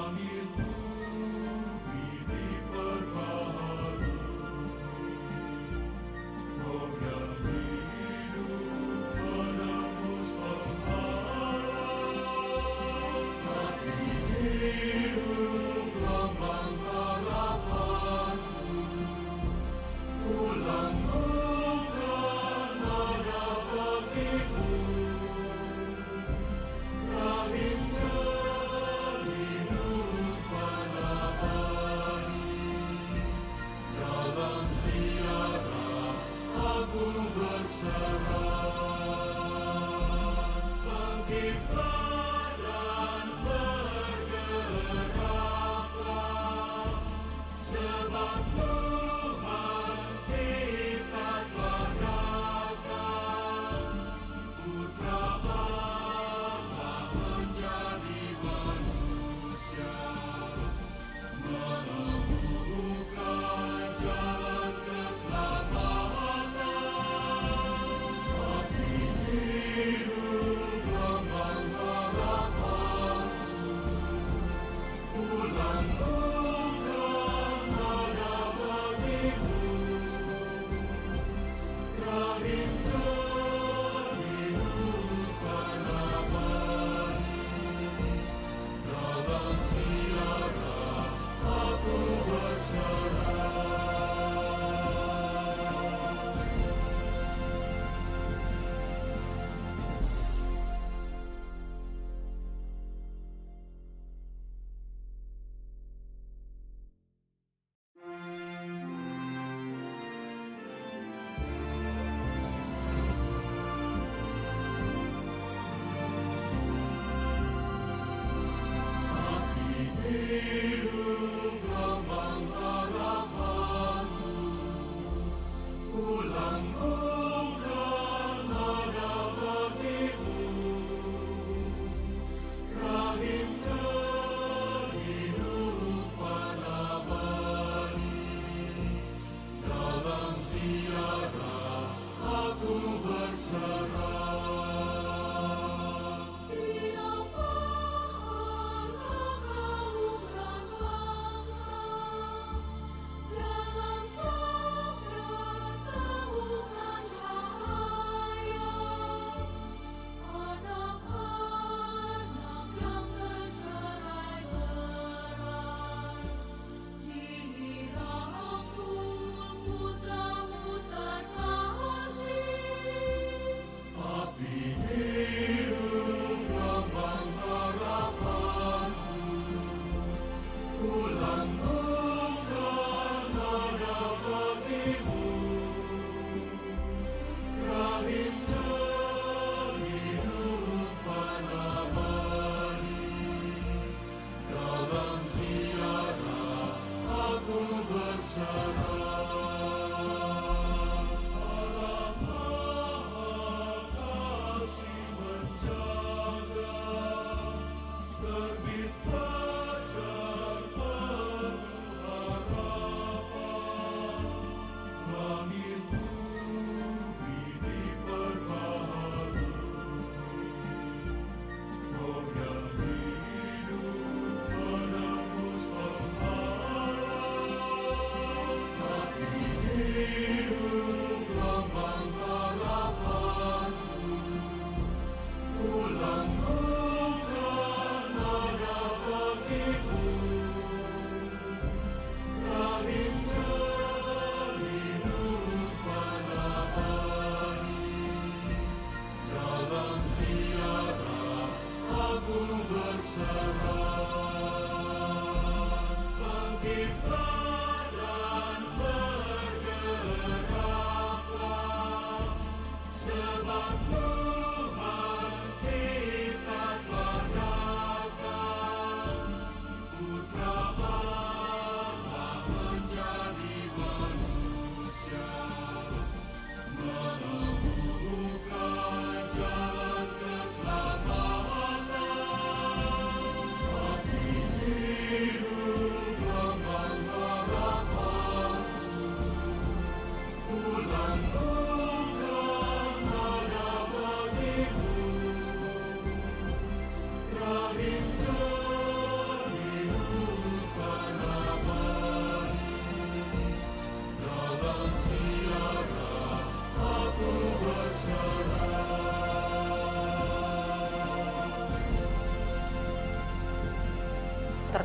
langit bumi diperbaharui. Roh yang hidup menembus penghalang. Mati hidup lambang harapanku. Ulang bukan ada bagimu. Rahim kehidupan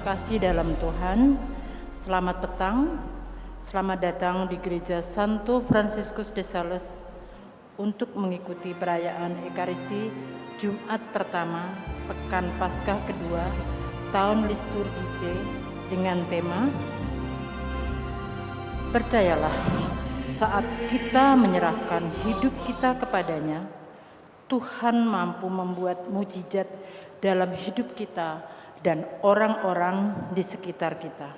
terkasih dalam Tuhan, selamat petang, selamat datang di Gereja Santo Fransiskus de Sales untuk mengikuti perayaan Ekaristi Jumat pertama, Pekan Paskah kedua, tahun liturgi C dengan tema Percayalah, saat kita menyerahkan hidup kita kepadanya, Tuhan mampu membuat mukjizat dalam hidup kita dan orang-orang di sekitar kita.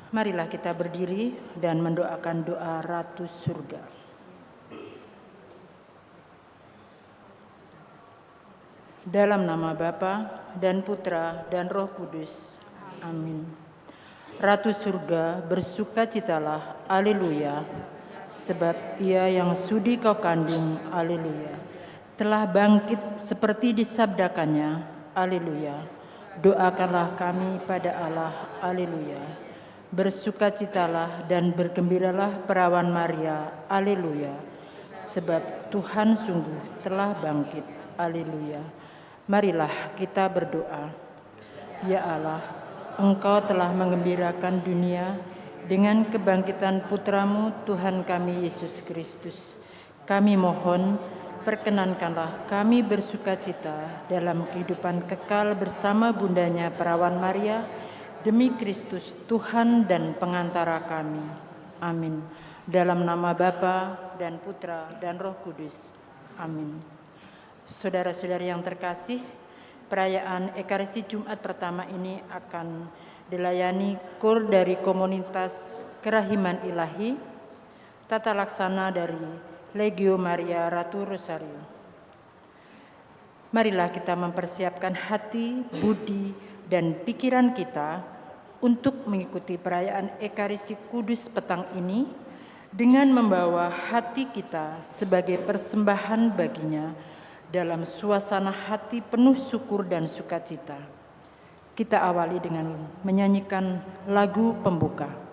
Marilah kita berdiri dan mendoakan doa Ratu Surga. Dalam nama Bapa dan Putra dan Roh Kudus. Amin. Ratu Surga, bersukacitalah, haleluya, sebab Ia yang sudi kau kandung, haleluya, telah bangkit seperti disabdakannya, haleluya. Doakanlah kami pada Allah, haleluya. Bersukacitalah dan bergembiralah perawan Maria, haleluya, sebab Tuhan sungguh telah bangkit, haleluya. Marilah kita berdoa. Ya Allah, Engkau telah mengembirakan dunia dengan kebangkitan Putramu Tuhan kami Yesus Kristus. Kami mohon, perkenankanlah kami bersukacita dalam kehidupan kekal bersama bundanya perawan Maria, demi Kristus Tuhan dan pengantara kami. Amin. Dalam nama Bapa dan Putra dan Roh Kudus. Amin. Saudara-saudari yang terkasih, perayaan Ekaristi Jumat pertama ini akan dilayani KUR dari Komunitas Kerahiman Ilahi, tata laksana dari Legio Maria Ratu Rosario. Marilah kita mempersiapkan hati, budi, dan pikiran kita untuk mengikuti perayaan Ekaristi Kudus petang ini dengan membawa hati kita sebagai persembahan baginya dalam suasana hati penuh syukur dan sukacita. Kita awali dengan menyanyikan lagu pembuka.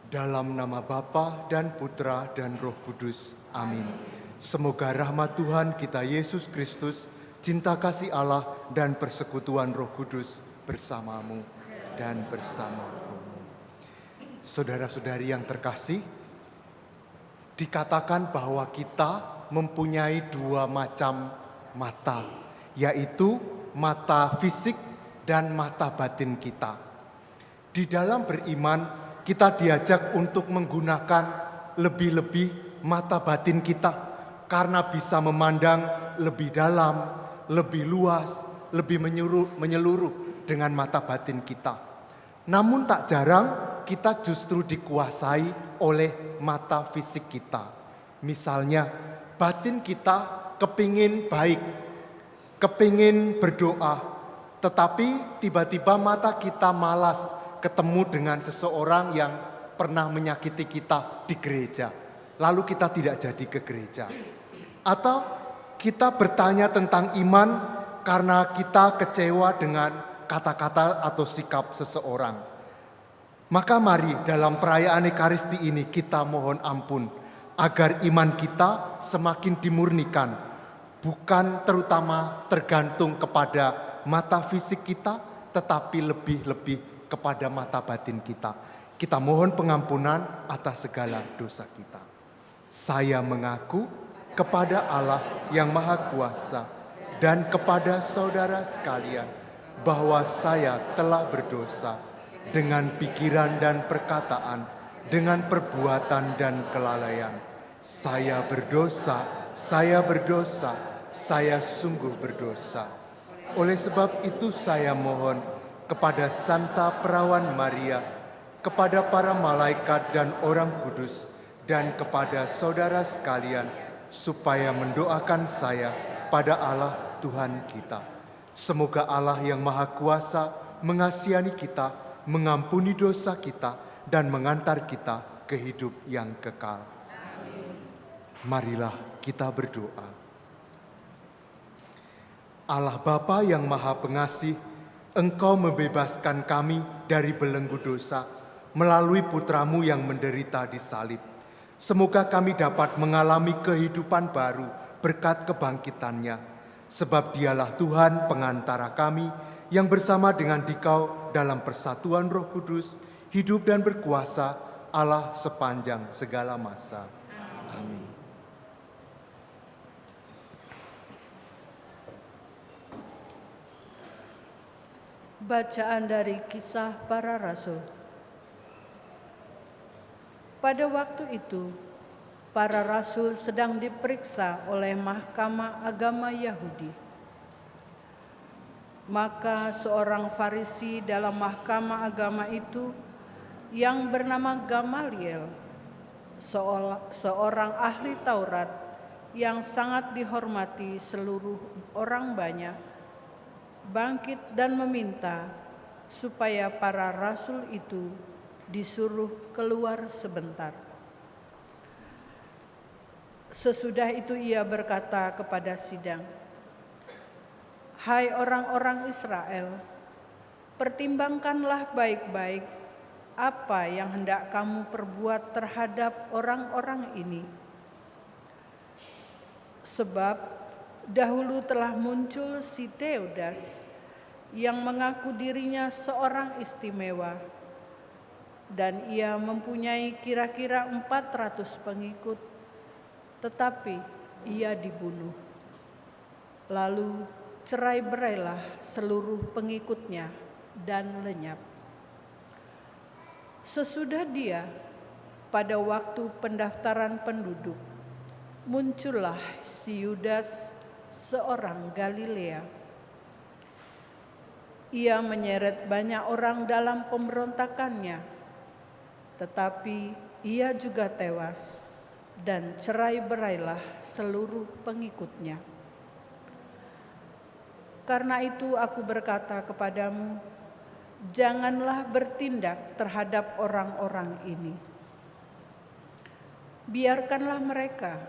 Dalam nama Bapa dan Putra dan Roh Kudus. Amin. Semoga rahmat Tuhan kita Yesus Kristus, cinta kasih Allah dan persekutuan Roh Kudus bersamamu dan bersamamu. Saudara-saudari yang terkasih, dikatakan bahwa kita mempunyai dua macam mata, yaitu mata fisik dan mata batin kita. Di dalam beriman, kita diajak untuk menggunakan lebih-lebih mata batin kita karena bisa memandang lebih dalam, lebih luas, lebih menyeluruh dengan mata batin kita. Namun tak jarang kita justru dikuasai oleh mata fisik kita. Misalnya, batin kita kepingin baik, kepingin berdoa, tetapi tiba-tiba mata kita malas ketemu dengan seseorang yang pernah menyakiti kita di gereja. Lalu kita tidak jadi ke gereja. Atau kita bertanya tentang iman karena kita kecewa dengan kata-kata atau sikap seseorang. Maka mari dalam perayaan Ekaristi ini kita mohon ampun agar iman kita semakin dimurnikan, bukan terutama tergantung kepada mata fisik kita, tetapi lebih-lebih kepada mata batin kita. Kita mohon pengampunan atas segala dosa kita. Saya mengaku kepada Allah yang Maha Kuasa dan kepada saudara sekalian bahwa saya telah berdosa dengan pikiran dan perkataan, dengan perbuatan dan kelalaian. Saya berdosa, saya sungguh berdosa. Oleh sebab itu saya mohon kepada Santa Perawan Maria, kepada para malaikat dan orang kudus, dan kepada saudara sekalian, supaya mendoakan saya pada Allah Tuhan kita. Semoga Allah yang Maha Kuasa mengasihani kita, mengampuni dosa kita, dan mengantar kita ke hidup yang kekal. Marilah kita berdoa. Allah Bapa yang Maha Pengasih, Engkau membebaskan kami dari belenggu dosa melalui Putramu yang menderita di salib. Semoga kami dapat mengalami kehidupan baru berkat kebangkitannya, sebab Dialah Tuhan pengantara kami yang bersama dengan Dikau dalam persatuan Roh Kudus, hidup dan berkuasa Allah sepanjang segala masa. Amin. Bacaan dari Kisah Para Rasul. Pada waktu itu, para rasul sedang diperiksa oleh Mahkamah Agama Yahudi. Maka seorang Farisi dalam Mahkamah Agama itu yang bernama Gamaliel, seorang ahli Taurat yang sangat dihormati seluruh orang banyak, bangkit dan meminta supaya para rasul itu disuruh keluar sebentar. Sesudah itu ia berkata kepada sidang, "Hai orang-orang Israel, pertimbangkanlah baik-baik apa yang hendak kamu perbuat terhadap orang-orang ini. Sebab dahulu telah muncul si Teudas yang mengaku dirinya seorang istimewa, dan ia mempunyai kira-kira 400 pengikut, tetapi ia dibunuh. Lalu cerai-berailah seluruh pengikutnya dan lenyap. Sesudah dia, pada waktu pendaftaran penduduk, muncullah si Yudas, seorang Galilea. Ia menyeret banyak orang dalam pemberontakannya, tetapi ia juga tewas, dan cerai-berailah seluruh pengikutnya. Karena itu aku berkata kepadamu, janganlah bertindak terhadap orang-orang ini. Biarkanlah mereka,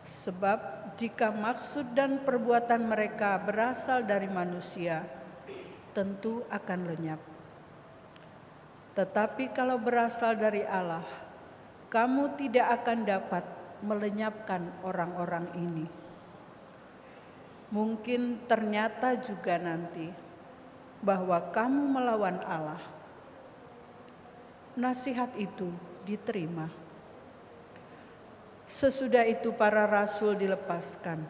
sebab jika maksud dan perbuatan mereka berasal dari manusia, tentu akan lenyap. Tetapi kalau berasal dari Allah, kamu tidak akan dapat melenyapkan orang-orang ini. Mungkin ternyata juga nanti bahwa kamu melawan Allah." Nasihat itu diterima. Sesudah itu para rasul dilepaskan.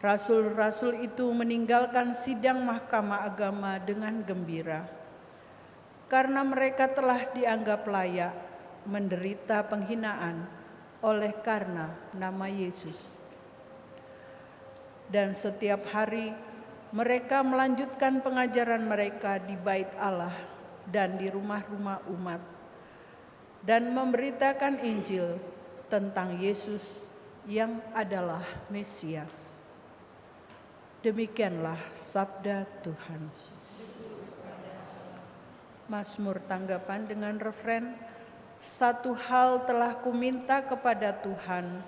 Rasul-rasul itu meninggalkan sidang Mahkamah Agama dengan gembira, karena mereka telah dianggap layak menderita penghinaan oleh karena nama Yesus. Dan setiap hari mereka melanjutkan pengajaran mereka di bait Allah dan di rumah-rumah umat, dan memberitakan Injil tentang Yesus yang adalah Mesias. Demikianlah sabda Tuhan. Mazmur tanggapan dengan refren, satu hal telah kuminta kepada Tuhan,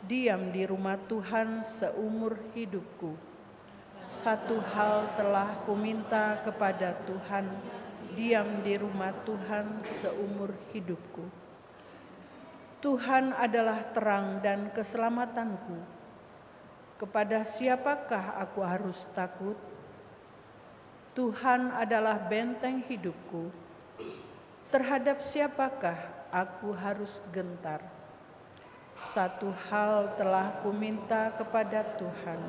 diam di rumah Tuhan seumur hidupku. Satu hal telah kuminta kepada Tuhan, diam di rumah Tuhan seumur hidupku. Tuhan adalah terang dan keselamatanku. Kepada siapakah aku harus takut? Tuhan adalah benteng hidupku. Terhadap siapakah aku harus gentar? Satu hal telah kuminta kepada Tuhan,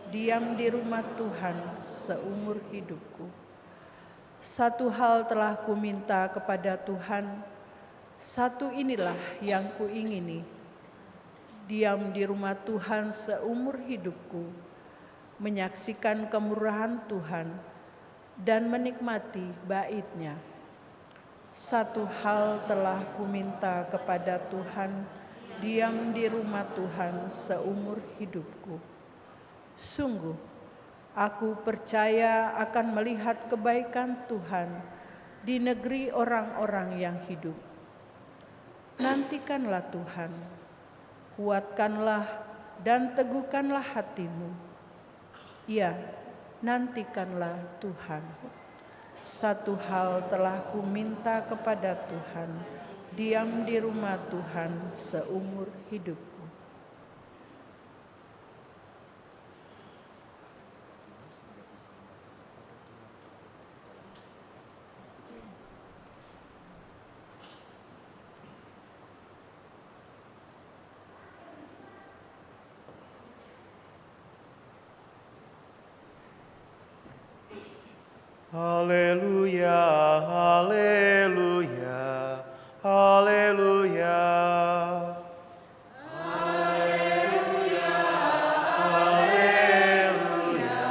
diam di rumah Tuhan seumur hidupku. Satu hal telah kuminta kepada Tuhan, satu inilah yang kuingini, diam di rumah Tuhan seumur hidupku, menyaksikan kemurahan Tuhan dan menikmati bait-Nya. Satu hal telah kuminta kepada Tuhan, diam di rumah Tuhan seumur hidupku. Sungguh, aku percaya akan melihat kebaikan Tuhan di negeri orang-orang yang hidup. Nantikanlah Tuhan, kuatkanlah dan teguhkanlah hatimu. Ya, nantikanlah Tuhan. Satu hal telah kuminta kepada Tuhan, diam di rumah Tuhan seumur hidupku. Haleluya, haleluya, haleluya. Haleluya, haleluya,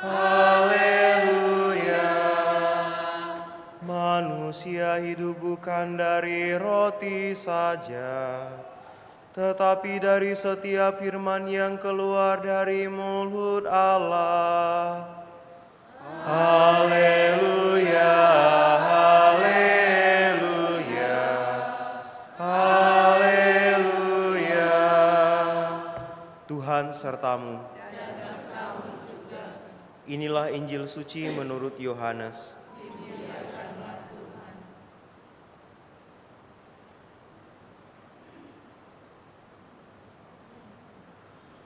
haleluya. Manusia hidup bukan dari roti saja, tetapi dari setiap firman yang keluar dari mulut Allah. Haleluya, haleluya, haleluya. Tuhan sertamu. Inilah Injil suci menurut Yohanes.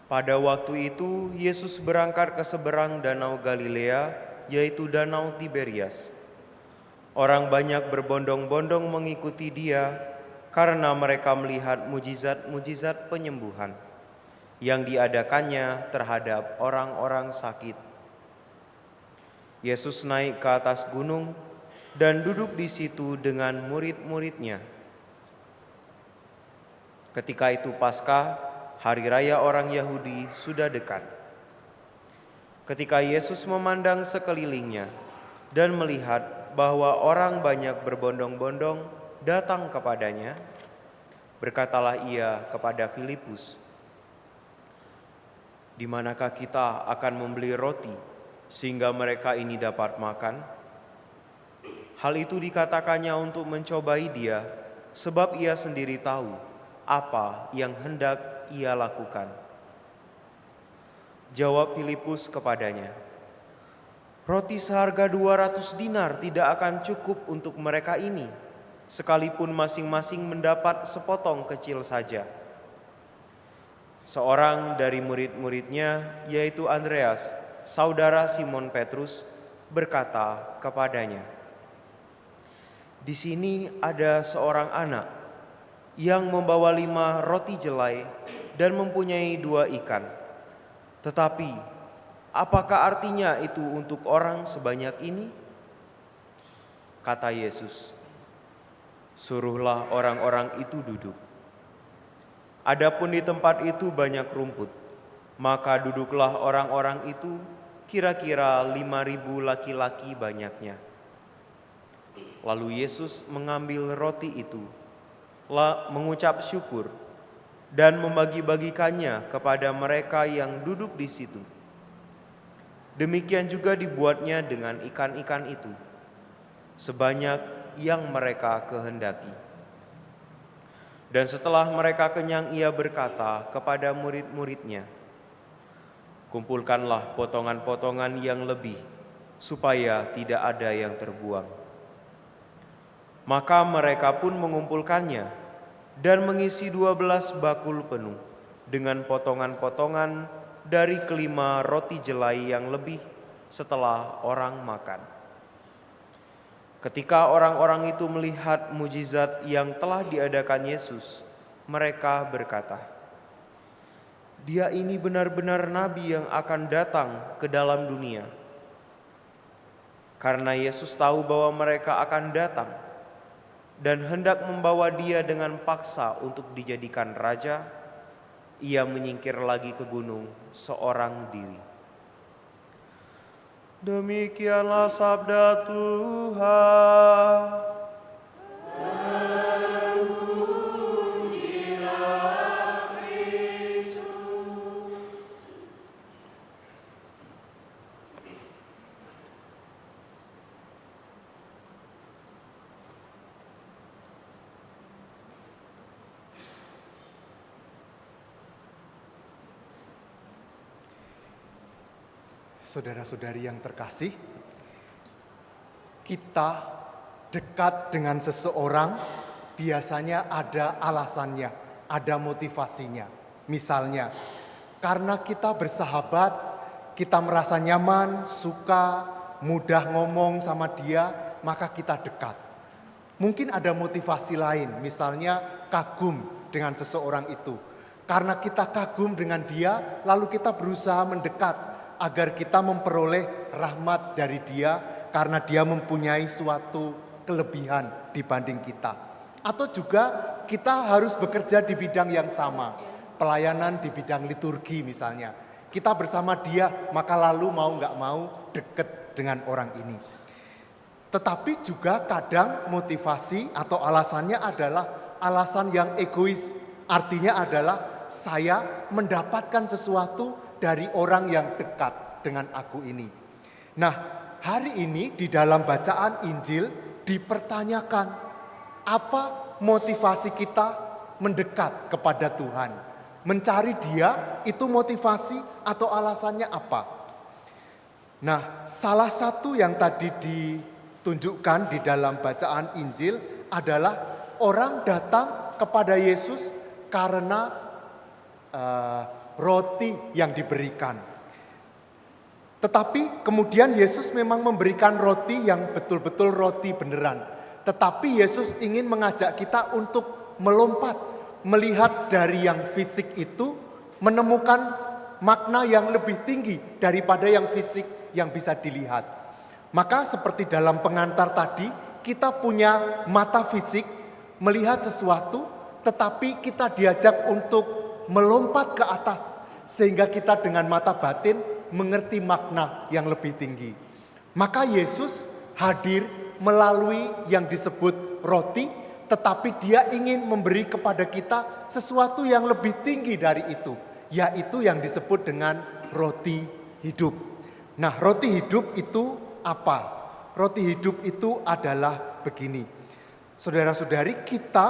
Pada waktu itu, Yesus berangkat ke seberang danau Galilea, yaitu Danau Tiberias. Orang banyak berbondong-bondong mengikuti Dia karena mereka melihat mujizat-mujizat penyembuhan yang diadakannya terhadap orang-orang sakit. Yesus naik ke atas gunung dan duduk di situ dengan murid-muridnya. Ketika itu Paskah, hari raya orang Yahudi, sudah dekat. Ketika Yesus memandang sekelilingnya dan melihat bahwa orang banyak berbondong-bondong datang kepadanya, berkatalah Ia kepada Filipus, "Di manakah kita akan membeli roti sehingga mereka ini dapat makan?" Hal itu dikatakannya untuk mencobai Dia, sebab Ia sendiri tahu apa yang hendak Ia lakukan. Jawab Filipus kepadanya, "Roti seharga 200 dinar tidak akan cukup untuk mereka ini, sekalipun masing-masing mendapat sepotong kecil saja." Seorang dari murid-muridnya, yaitu Andreas, saudara Simon Petrus, berkata kepadanya, "Di sini ada seorang anak yang membawa 5 roti jelai dan mempunyai 2 ikan. Tetapi, apakah artinya itu untuk orang sebanyak ini?" Kata Yesus, "Suruhlah orang-orang itu duduk." Adapun di tempat itu banyak rumput, maka duduklah orang-orang itu, kira-kira 5.000 laki-laki banyaknya. Lalu Yesus mengambil roti itu, mengucap syukur, dan membagi-bagikannya kepada mereka yang duduk di situ. Demikian juga dibuatnya dengan ikan-ikan itu, sebanyak yang mereka kehendaki. Dan setelah mereka kenyang, ia berkata kepada murid-muridnya, "Kumpulkanlah potongan-potongan yang lebih, supaya tidak ada yang terbuang." Maka mereka pun mengumpulkannya dan mengisi 12 bakul penuh dengan potongan-potongan dari kelima roti jelai yang lebih setelah orang makan. Ketika orang-orang itu melihat mujizat yang telah diadakan Yesus, mereka berkata, "Dia ini benar-benar nabi yang akan datang ke dalam dunia." Karena Yesus tahu bahwa mereka akan datang dan hendak membawa dia dengan paksa untuk dijadikan raja, ia menyingkir lagi ke gunung seorang diri. Demikianlah sabda Tuhan. Saudara-saudari yang terkasih, kita dekat dengan seseorang biasanya ada alasannya, ada motivasinya. Misalnya, karena kita bersahabat, kita merasa nyaman, suka, mudah ngomong sama dia, maka kita dekat. Mungkin ada motivasi lain, misalnya kagum dengan seseorang itu. Karena kita kagum dengan dia, lalu kita berusaha mendekat agar kita memperoleh rahmat dari dia karena dia mempunyai suatu kelebihan dibanding kita. Atau juga kita harus bekerja di bidang yang sama, pelayanan di bidang liturgi misalnya. Kita bersama dia, maka lalu mau nggak mau deket dengan orang ini. Tetapi juga kadang motivasi atau alasannya adalah alasan yang egois. Artinya adalah saya mendapatkan sesuatu dari orang yang dekat dengan aku ini. Nah, hari ini di dalam bacaan Injil dipertanyakan, apa motivasi kita mendekat kepada Tuhan? Mencari Dia itu motivasi atau alasannya apa? Nah, salah satu yang tadi ditunjukkan di dalam bacaan Injil adalah orang datang kepada Yesus karena roti yang diberikan. Tetapi kemudian Yesus memang memberikan roti yang betul-betul roti beneran. Tetapi Yesus ingin mengajak kita untuk melompat, melihat dari yang fisik itu, menemukan makna yang lebih tinggi daripada yang fisik yang bisa dilihat. Maka seperti dalam pengantar tadi, kita punya mata fisik melihat sesuatu, tetapi kita diajak untuk melompat ke atas, sehingga kita dengan mata batin mengerti makna yang lebih tinggi. Maka Yesus hadir melalui yang disebut roti, tetapi Dia ingin memberi kepada kita sesuatu yang lebih tinggi dari itu, yaitu yang disebut dengan roti hidup. Nah, roti hidup itu apa? Roti hidup itu adalah begini. Saudara-saudari, kita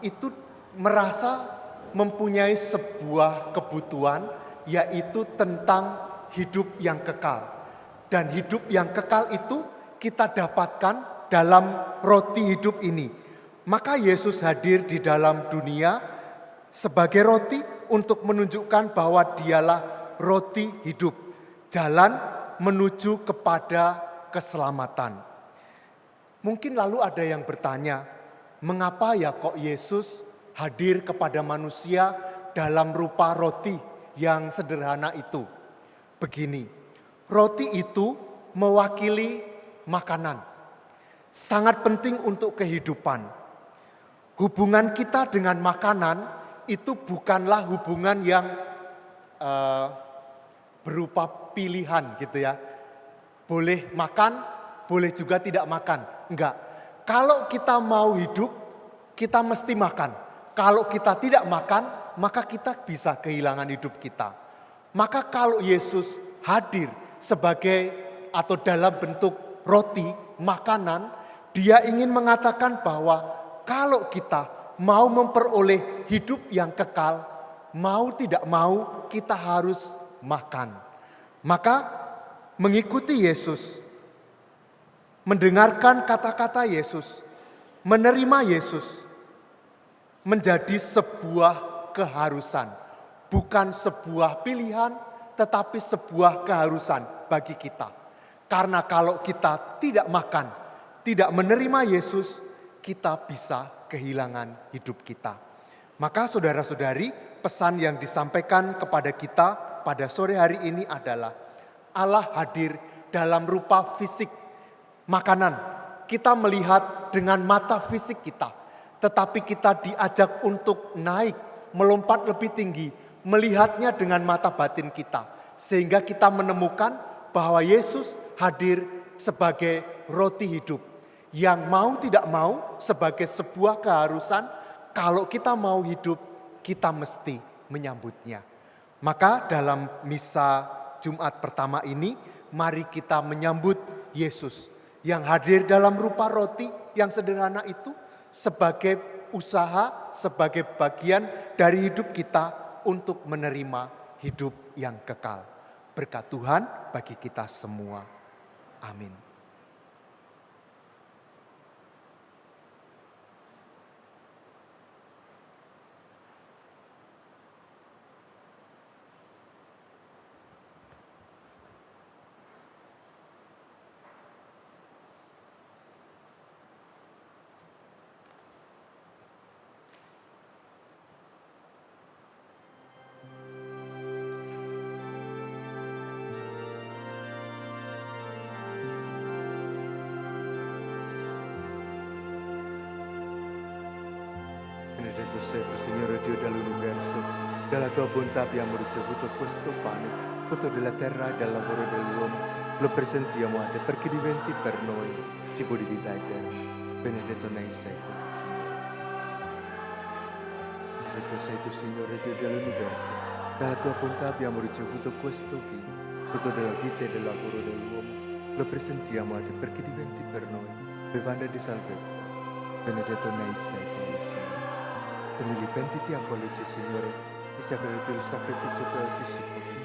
itu merasa mempunyai sebuah kebutuhan, yaitu tentang hidup yang kekal. Dan hidup yang kekal itu kita dapatkan dalam roti hidup ini. Maka Yesus hadir di dalam dunia sebagai roti untuk menunjukkan bahwa Dialah roti hidup, jalan menuju kepada keselamatan. Mungkin lalu ada yang bertanya, mengapa ya kok Yesus hadir kepada manusia dalam rupa roti yang sederhana itu? Begini, roti itu mewakili makanan. Sangat penting untuk kehidupan. Hubungan kita dengan makanan itu bukanlah hubungan yang berupa pilihan gitu ya. Boleh makan, boleh juga tidak makan. Enggak. Kalau kita mau hidup, kita mesti makan. Kalau kita tidak makan, maka kita bisa kehilangan hidup kita. Maka kalau Yesus hadir sebagai atau dalam bentuk roti, makanan, dia ingin mengatakan bahwa kalau kita mau memperoleh hidup yang kekal, mau tidak mau kita harus makan. Maka mengikuti Yesus, mendengarkan kata-kata Yesus, menerima Yesus menjadi sebuah keharusan. Bukan sebuah pilihan, tetapi sebuah keharusan bagi kita. Karena kalau kita tidak makan, tidak menerima Yesus, kita bisa kehilangan hidup kita. Maka saudara-saudari, pesan yang disampaikan kepada kita pada sore hari ini adalah Allah hadir dalam rupa fisik, makanan. Kita melihat dengan mata fisik kita, tetapi kita diajak untuk naik, melompat lebih tinggi, melihatnya dengan mata batin kita. Sehingga kita menemukan bahwa Yesus hadir sebagai roti hidup. Yang mau tidak mau sebagai sebuah keharusan, kalau kita mau hidup, kita mesti menyambutnya. Maka dalam misa Jumat pertama ini, mari kita menyambut Yesus yang hadir dalam rupa roti yang sederhana itu sebagai usaha, sebagai bagian dari hidup kita untuk menerima hidup yang kekal. Berkat Tuhan bagi kita semua. Amin. Benedetto sei tu, Signore Dio dell'universo, della tua bontà abbiamo ricevuto questo pane, frutto della terra e del lavoro dell'uomo. Lo presentiamo a te perché diventi per noi cibo di vita eterna. Benedetto nei secoli. Benedetto sei tu, Signore Dio dell'universo, dalla tua bontà abbiamo ricevuto questo vino, frutto della vita e del lavoro dell'uomo. Lo presentiamo a te perché diventi per noi bevanda di salvezza. Benedetto nei secoli, Signore. E mi ripentiti a qualici, Signore, ti sia gradito il sacrificio che oggi si propone.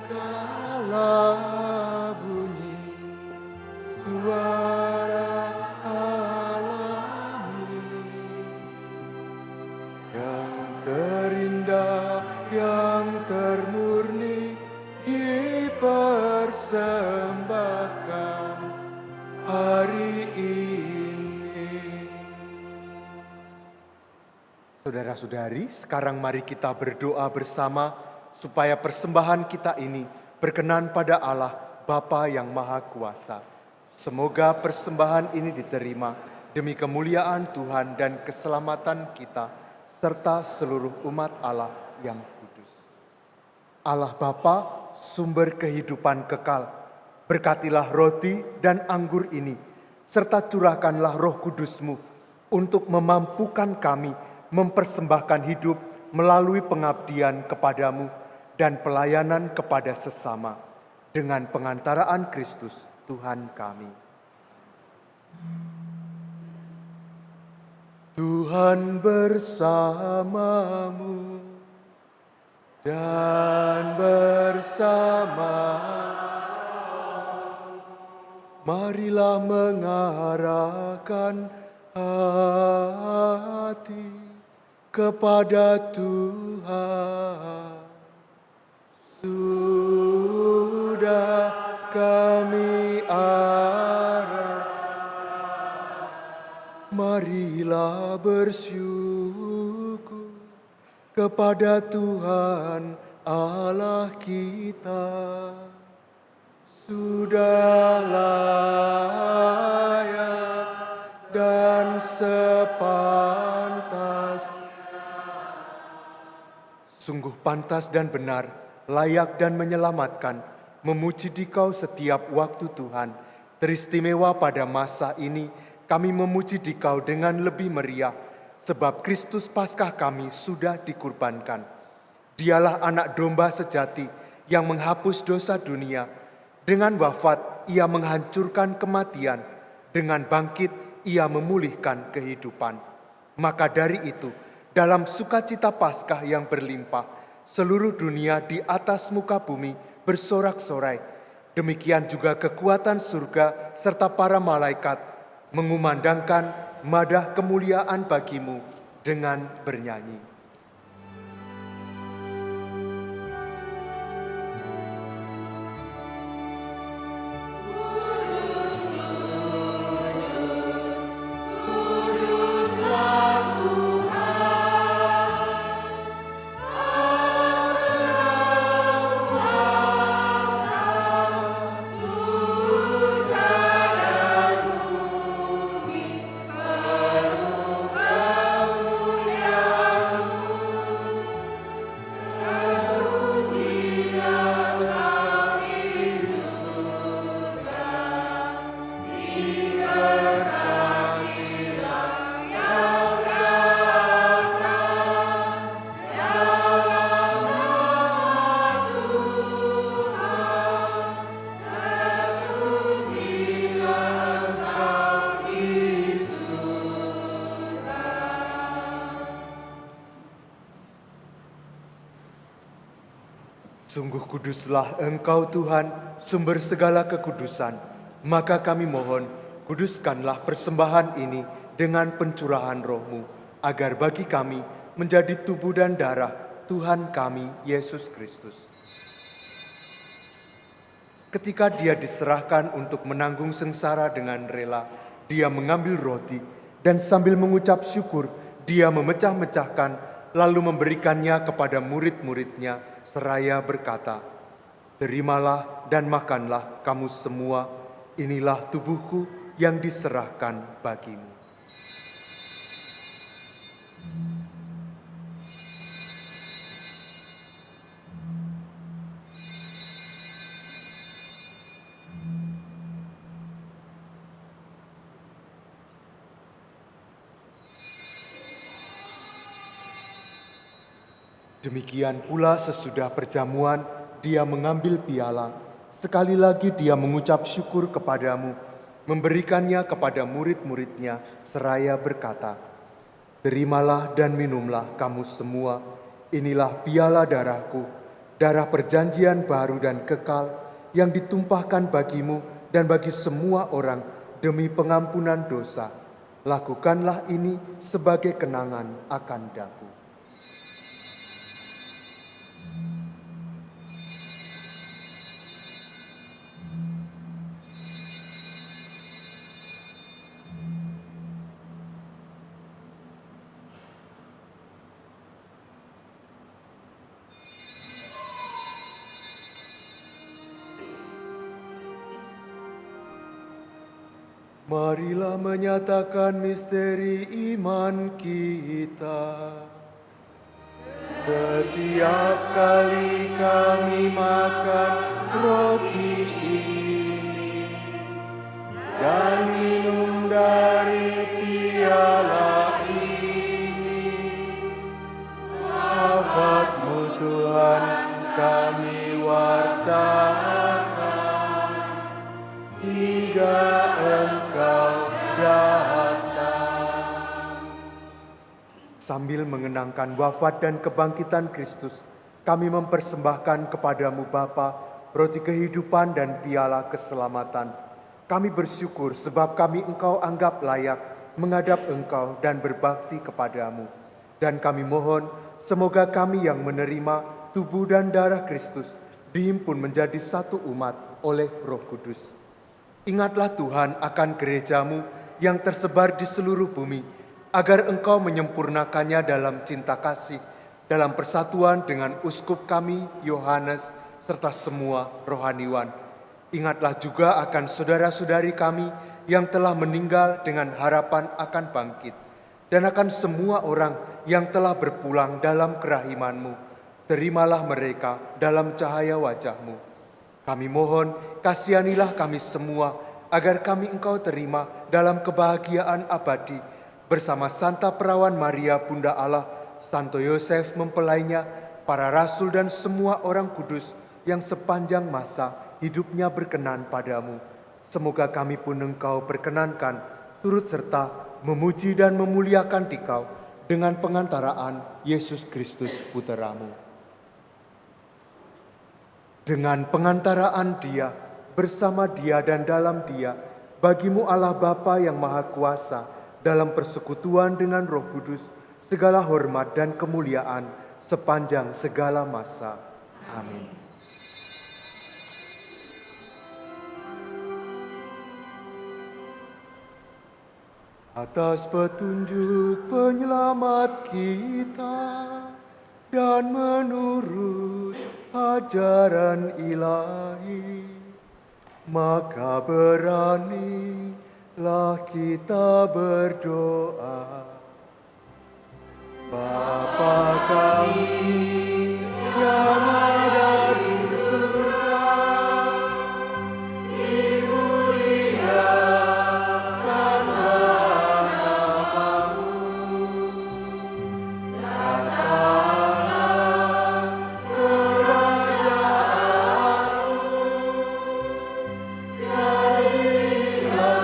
Kala bunyi suara alami yang terindah, yang termurni dipersembahkan hari ini. Saudara-saudari, sekarang mari kita berdoa bersama supaya persembahan kita ini berkenan pada Allah Bapa yang Maha Kuasa. Semoga persembahan ini diterima demi kemuliaan Tuhan dan keselamatan kita serta seluruh umat Allah yang kudus. Allah Bapa, sumber kehidupan kekal, berkatilah roti dan anggur ini serta curahkanlah Roh Kudus-Mu untuk memampukan kami mempersembahkan hidup melalui pengabdian kepadamu dan pelayanan kepada sesama dengan pengantaraan Kristus Tuhan kami. Tuhan bersamamu dan bersama. Marilah mengarahkan hati kepada Tuhan. Sudah kami arah, marilah bersyukur kepada Tuhan Allah kita. Sudah layak dan sepantas. Sungguh pantas dan benar, layak dan menyelamatkan, memuji Dikau setiap waktu Tuhan. Teristimewa pada masa ini, kami memuji Dikau dengan lebih meriah, sebab Kristus Paskah kami sudah dikurbankan. Dialah anak domba sejati yang menghapus dosa dunia. Dengan wafat, ia menghancurkan kematian. Dengan bangkit, ia memulihkan kehidupan. Maka dari itu, dalam sukacita Paskah yang berlimpah, seluruh dunia di atas muka bumi bersorak-sorai. Demikian juga kekuatan surga serta para malaikat mengumandangkan madah kemuliaan bagimu dengan bernyanyi. Sungguh kuduslah Engkau Tuhan, sumber segala kekudusan. Maka kami mohon, kuduskanlah persembahan ini dengan pencurahan Roh-Mu, agar bagi kami menjadi tubuh dan darah Tuhan kami, Yesus Kristus. Ketika Dia diserahkan untuk menanggung sengsara dengan rela, Dia mengambil roti dan sambil mengucap syukur, Dia memecah-mecahkan, lalu memberikannya kepada murid-muridnya, seraya berkata, "Terimalah dan makanlah kamu semua, inilah tubuhku yang diserahkan bagimu." Demikian pula sesudah perjamuan, Dia mengambil piala. Sekali lagi Dia mengucap syukur kepadamu, memberikannya kepada murid-muridnya, seraya berkata, "Terimalah dan minumlah kamu semua, inilah piala darahku, darah perjanjian baru dan kekal, yang ditumpahkan bagimu dan bagi semua orang demi pengampunan dosa. Lakukanlah ini sebagai kenangan akan daku." Marilah menyatakan misteri iman kita. Setiap kali kami makan roti ini dan minum dari piala ini, wafat-Mu Tuhan kami wartakan hingga Engkau datang. Sambil mengenangkan wafat dan kebangkitan Kristus, kami mempersembahkan kepadamu Bapa, roti kehidupan dan piala keselamatan. Kami bersyukur sebab kami Engkau anggap layak menghadap Engkau dan berbakti kepadamu. Dan kami mohon, semoga kami yang menerima tubuh dan darah Kristus dihimpun menjadi satu umat oleh Roh Kudus. Ingatlah Tuhan akan gerejamu yang tersebar di seluruh bumi, agar Engkau menyempurnakannya dalam cinta kasih, dalam persatuan dengan uskup kami, Yohanes, serta semua rohaniwan. Ingatlah juga akan saudara-saudari kami yang telah meninggal dengan harapan akan bangkit, dan akan semua orang yang telah berpulang dalam kerahiman-Mu. Terimalah mereka dalam cahaya wajah-Mu. Kami mohon, kasihanilah kami semua, agar kami Engkau terima dalam kebahagiaan abadi, bersama Santa Perawan Maria Bunda Allah, Santo Yosef mempelainya, para rasul dan semua orang kudus yang sepanjang masa hidupnya berkenan padamu. Semoga kami pun Engkau perkenankan, turut serta memuji dan memuliakan Dikau dengan pengantaraan Yesus Kristus Putra-Mu. Dengan pengantaraan Dia, bersama Dia dan dalam Dia, bagimu Allah Bapa yang Maha Kuasa, dalam persekutuan dengan Roh Kudus, segala hormat dan kemuliaan sepanjang segala masa. Amin. Atas petunjuk penyelamat kita dan menurut ajaran ilahi, maka beranilah kita berdoa. Bapa kami yang ada di surga, dimuliakanlah namamu, datanglah kerajaanmu, jadilah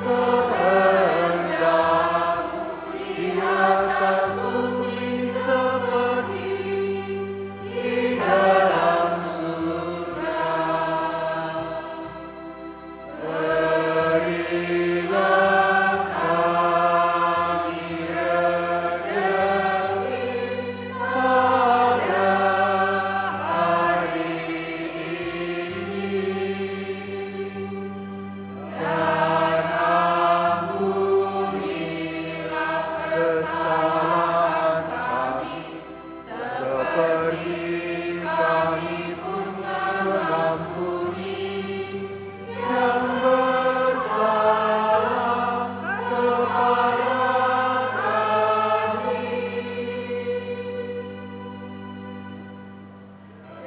kehendakmu di atas bumi seperti di dalam surga. Berilah kami rezeki pada hari ini, dan ampunilah kesalahan kami, seperti kami pun mengampuni yang bersalah kepada kami.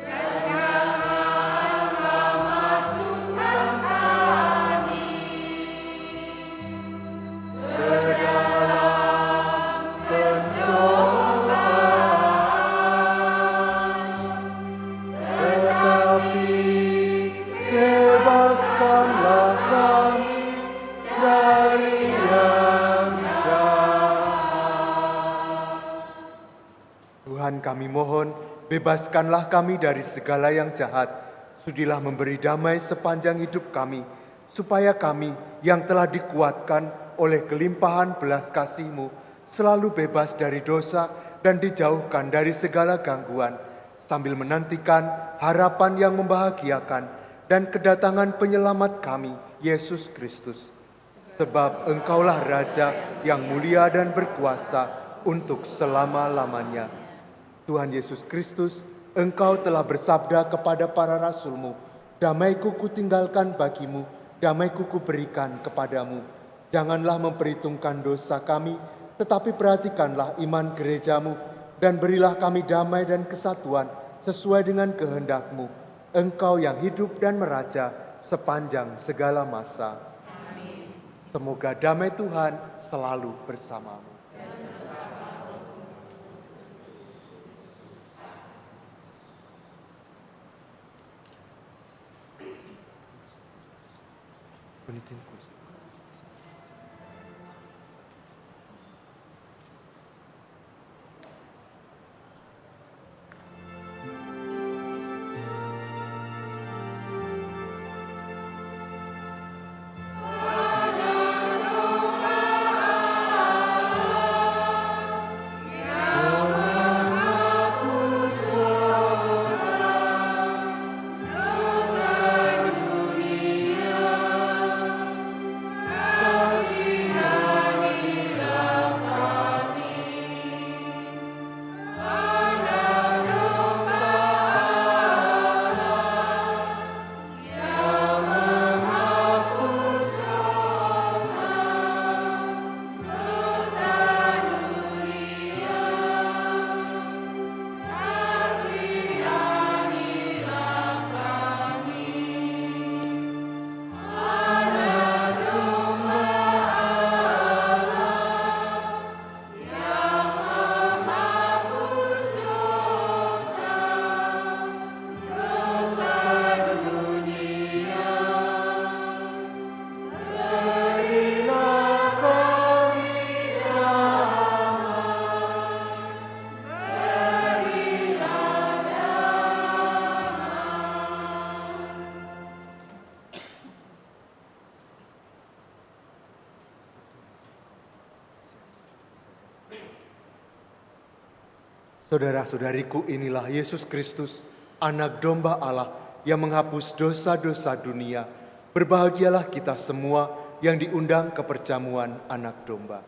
Dan janganlah masukkan kami ke dalam pencobaan, tetapi bebaskanlah kami dari yang jahat. Tuhan, kami mohon, bebaskanlah kami dari segala yang jahat. Sudilah memberi damai sepanjang hidup kami, supaya kami yang telah dikuatkan oleh kelimpahan belas kasih-Mu selalu bebas dari dosa dan dijauhkan dari segala gangguan, sambil menantikan harapan yang membahagiakan dan kedatangan penyelamat kami, Yesus Kristus. Sebab Engkaulah Raja yang mulia dan berkuasa untuk selama-lamanya. Tuhan Yesus Kristus, Engkau telah bersabda kepada para rasul-Mu, damai-Ku kutinggalkan bagimu, damai-Ku kuberikan kepadamu. Janganlah memperhitungkan dosa kami, tetapi perhatikanlah iman gereja-Mu, dan berilah kami damai dan kesatuan sesuai dengan kehendak-Mu. Engkau yang hidup dan meraja sepanjang segala masa. Amin. Semoga damai Tuhan selalu bersamamu. Saudara-saudariku, inilah Yesus Kristus, Anak Domba Allah yang menghapus dosa-dosa dunia. Berbahagialah kita semua yang diundang ke perjamuan Anak Domba.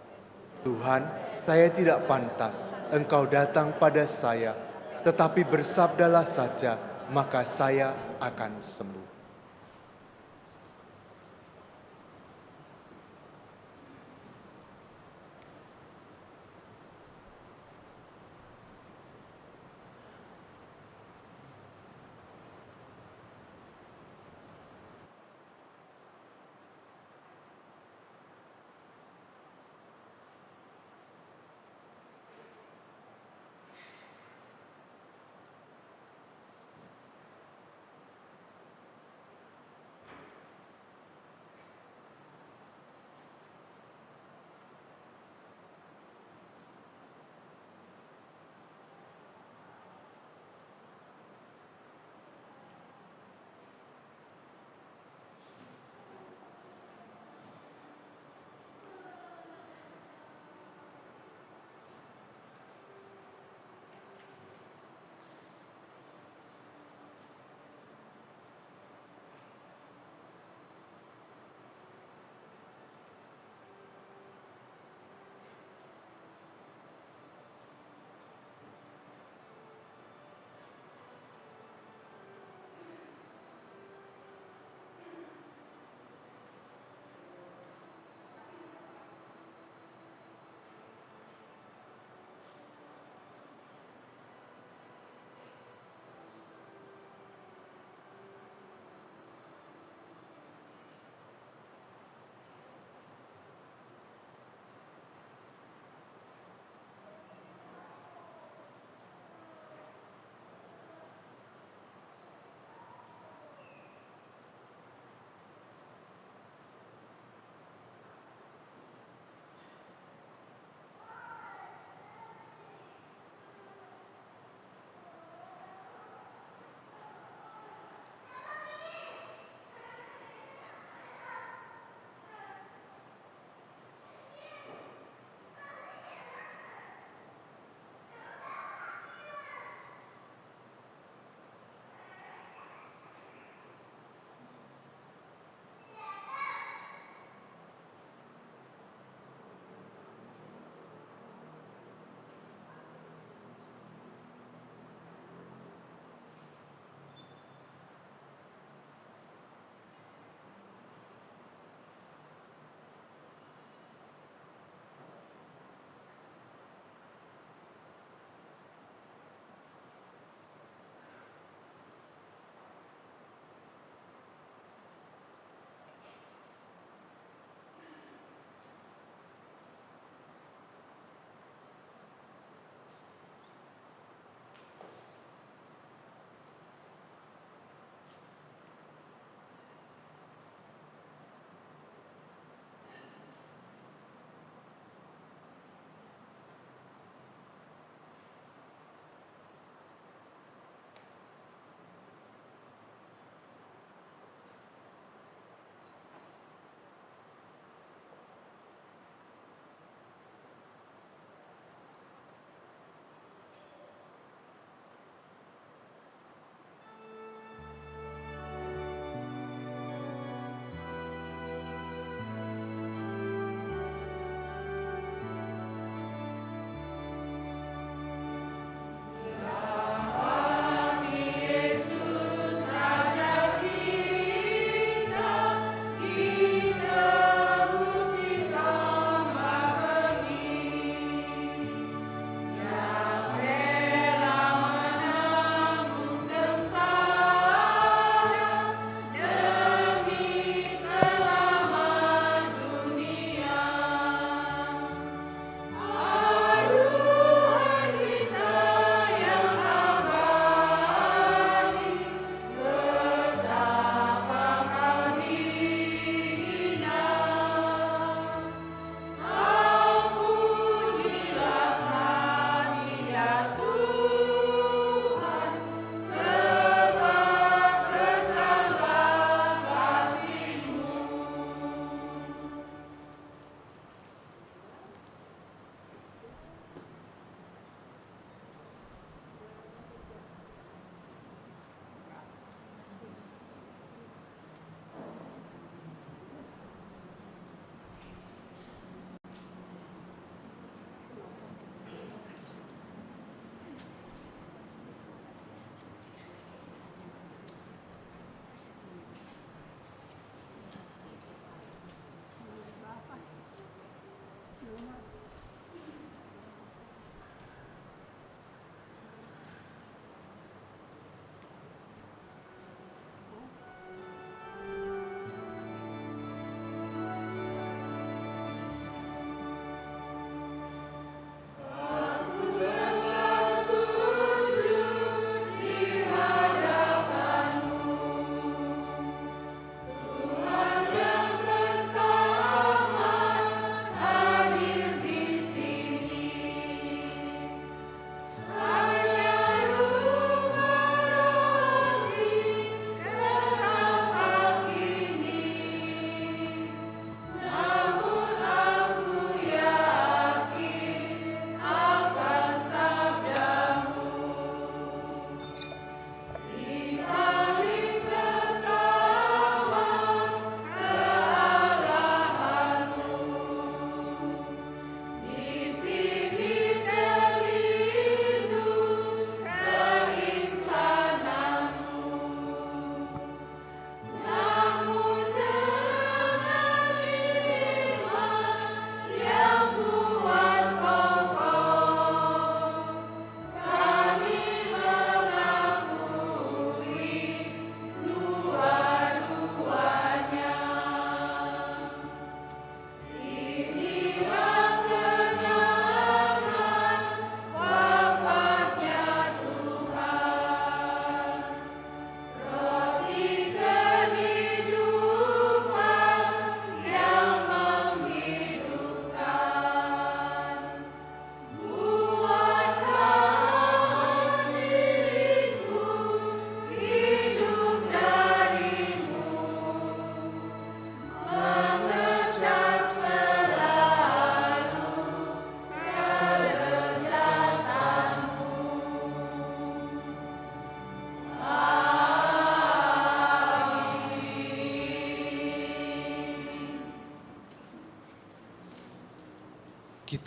Tuhan, saya tidak pantas Engkau datang pada saya, tetapi bersabdalah saja, maka saya akan sembuh.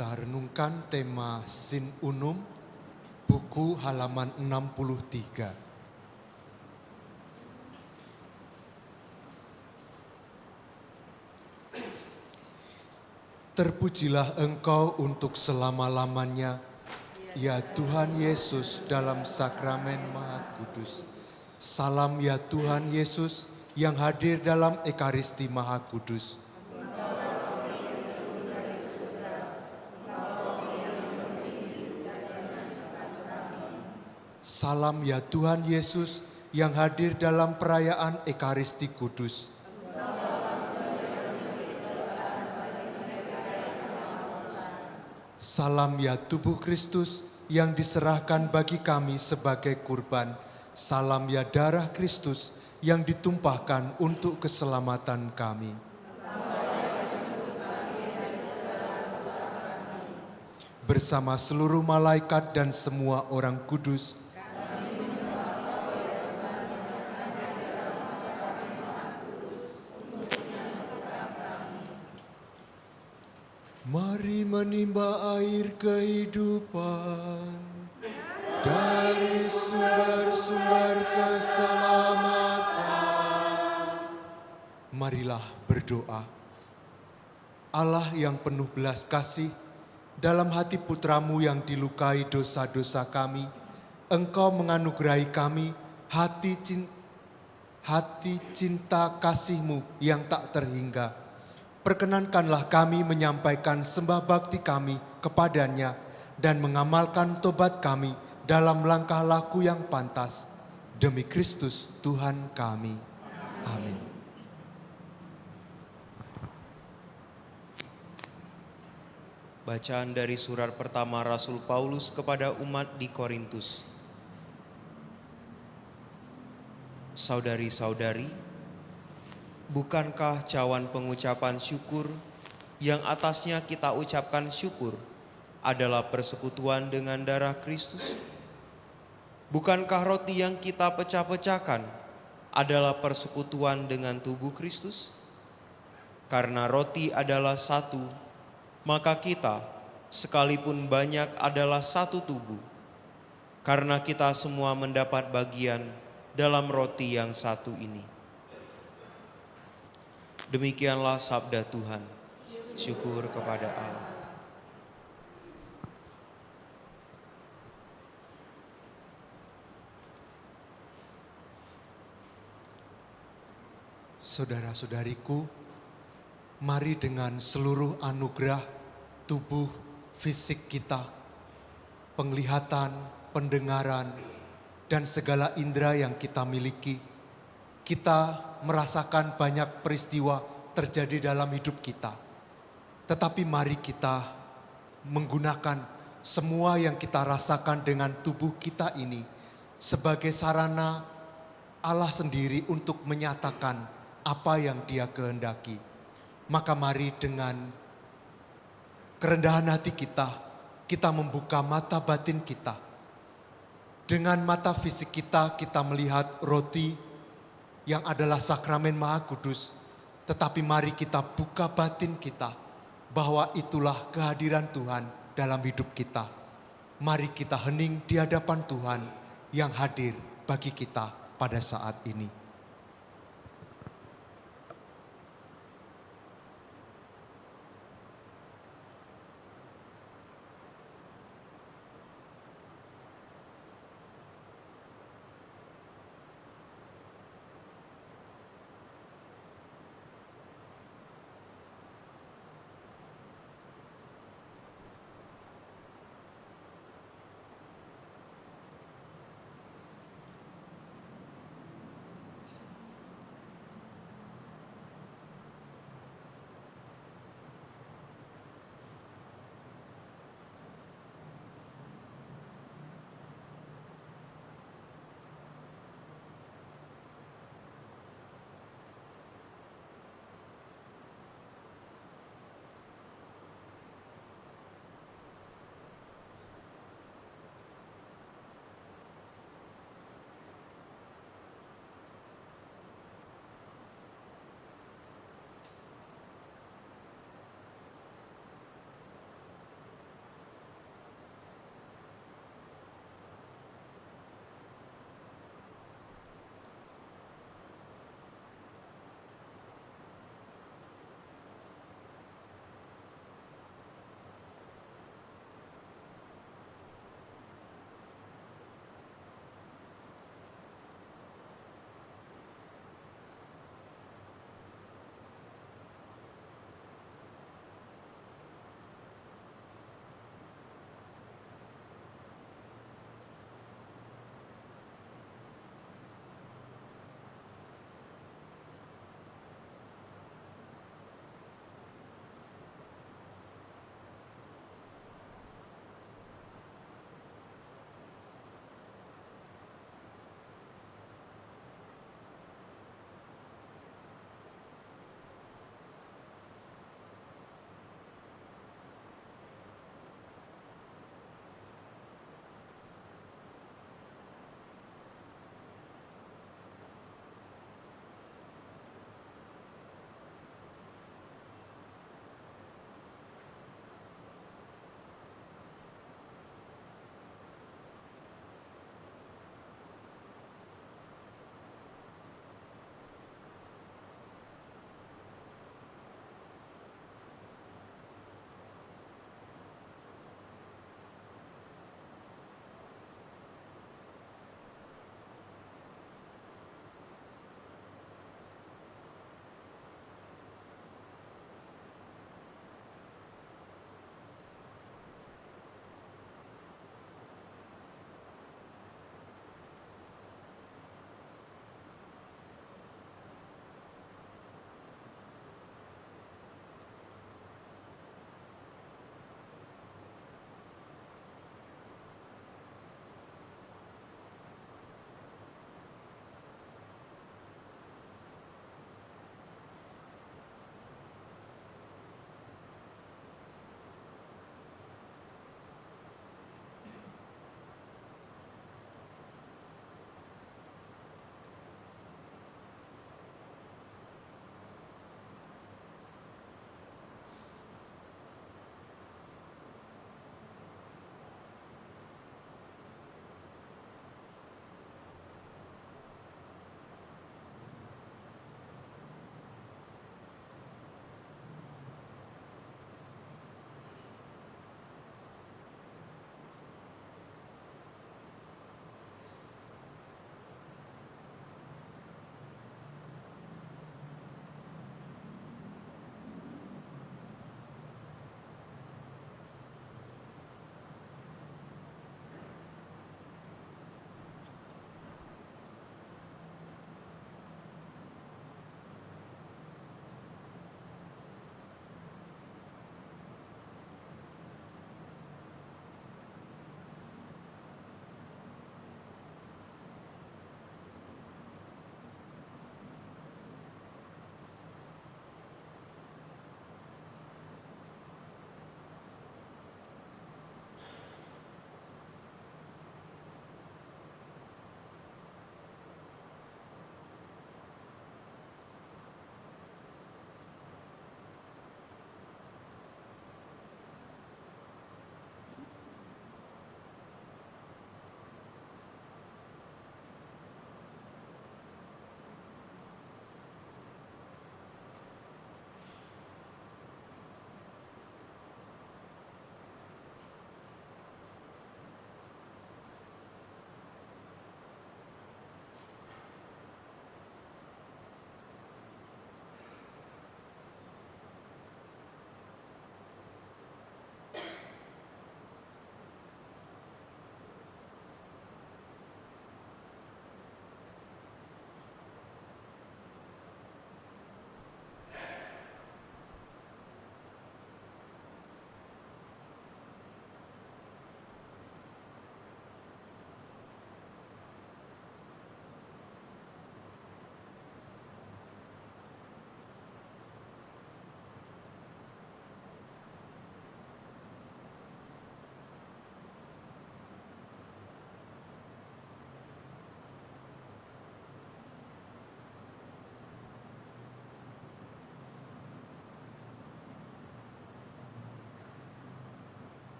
kita renungkan tema Sin Unum, buku halaman 63. Terpujilah Engkau untuk selama-lamanya, ya Tuhan Yesus dalam sakramen Maha Kudus. Salam ya Tuhan Yesus yang hadir dalam Ekaristi Maha Kudus. Salam ya Tuhan Yesus yang hadir dalam perayaan Ekaristi Kudus. Salam ya tubuh Kristus yang diserahkan bagi kami sebagai kurban. Salam ya darah Kristus yang ditumpahkan untuk keselamatan kami. Bersama seluruh malaikat dan semua orang kudus, mari menimba air kehidupan dari sumber-sumber keselamatan. Marilah berdoa. Allah yang penuh belas kasih, dalam hati putramu yang dilukai dosa-dosa kami, Engkau menganugerahi kami hati cinta kasih-Mu yang tak terhingga. Perkenankanlah kami menyampaikan sembah bakti kami kepadanya dan mengamalkan tobat kami dalam langkah laku yang pantas. Demi Kristus Tuhan kami. Amin. Bacaan dari surat pertama Rasul Paulus kepada umat di Korintus. Saudari-saudari, bukankah cawan pengucapan syukur yang atasnya kita ucapkan syukur adalah persekutuan dengan darah Kristus? Bukankah roti yang kita pecah-pecahkan adalah persekutuan dengan tubuh Kristus? Karena roti adalah satu, maka kita, sekalipun banyak, adalah satu tubuh. Karena kita semua mendapat bagian dalam roti yang satu ini. Demikianlah sabda Tuhan. Syukur kepada Allah. Saudara-saudariku, mari dengan seluruh anugerah tubuh fisik kita, penglihatan, pendengaran, dan segala indera yang kita miliki, kita merasakan banyak peristiwa terjadi dalam hidup kita. Tetapi mari kita menggunakan semua yang kita rasakan dengan tubuh kita ini sebagai sarana Allah sendiri untuk menyatakan apa yang Dia kehendaki. Maka mari dengan kerendahan hati kita membuka mata batin kita. Dengan mata fisik kita melihat roti yang adalah sakramen Maha Kudus. Tetapi mari kita buka batin kita bahwa itulah kehadiran Tuhan dalam hidup kita. Mari kita hening di hadapan Tuhan yang hadir bagi kita pada saat ini.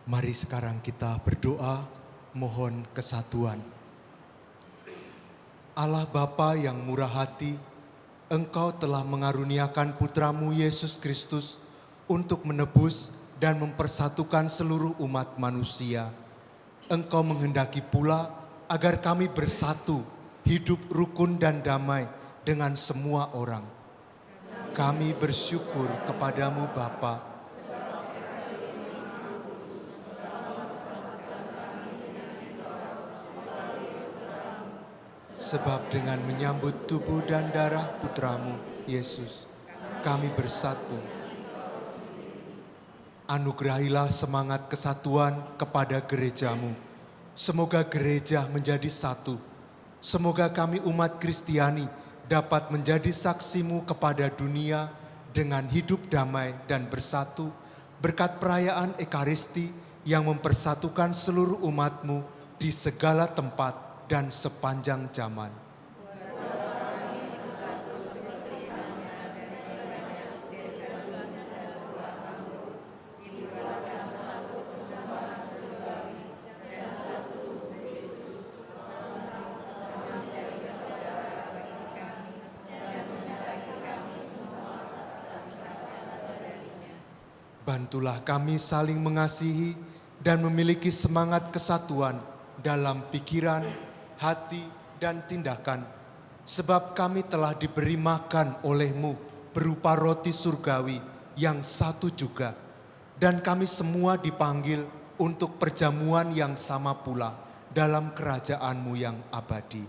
Mari sekarang kita berdoa mohon kesatuan. Allah Bapa yang murah hati, Engkau telah mengaruniakan Putramu Yesus Kristus untuk menebus dan mempersatukan seluruh umat manusia. Engkau menghendaki pula agar kami bersatu, hidup rukun dan damai dengan semua orang. Kami bersyukur kepadamu Bapa, sebab dengan menyambut tubuh dan darah Putramu, Yesus, kami bersatu. Anugerahilah semangat kesatuan kepada gerejamu. Semoga gereja menjadi satu. Semoga kami umat Kristiani dapat menjadi saksimu kepada dunia dengan hidup damai dan bersatu berkat perayaan Ekaristi yang mempersatukan seluruh umatmu di segala tempat dan sepanjang zaman. Bantulah kami saling mengasihi dan memiliki semangat kesatuan dalam pikiran, hati, dan tindakan, sebab kami telah diberi makan oleh-Mu berupa roti surgawi yang satu juga, dan kami semua dipanggil untuk perjamuan yang sama pula dalam kerajaan-Mu yang abadi.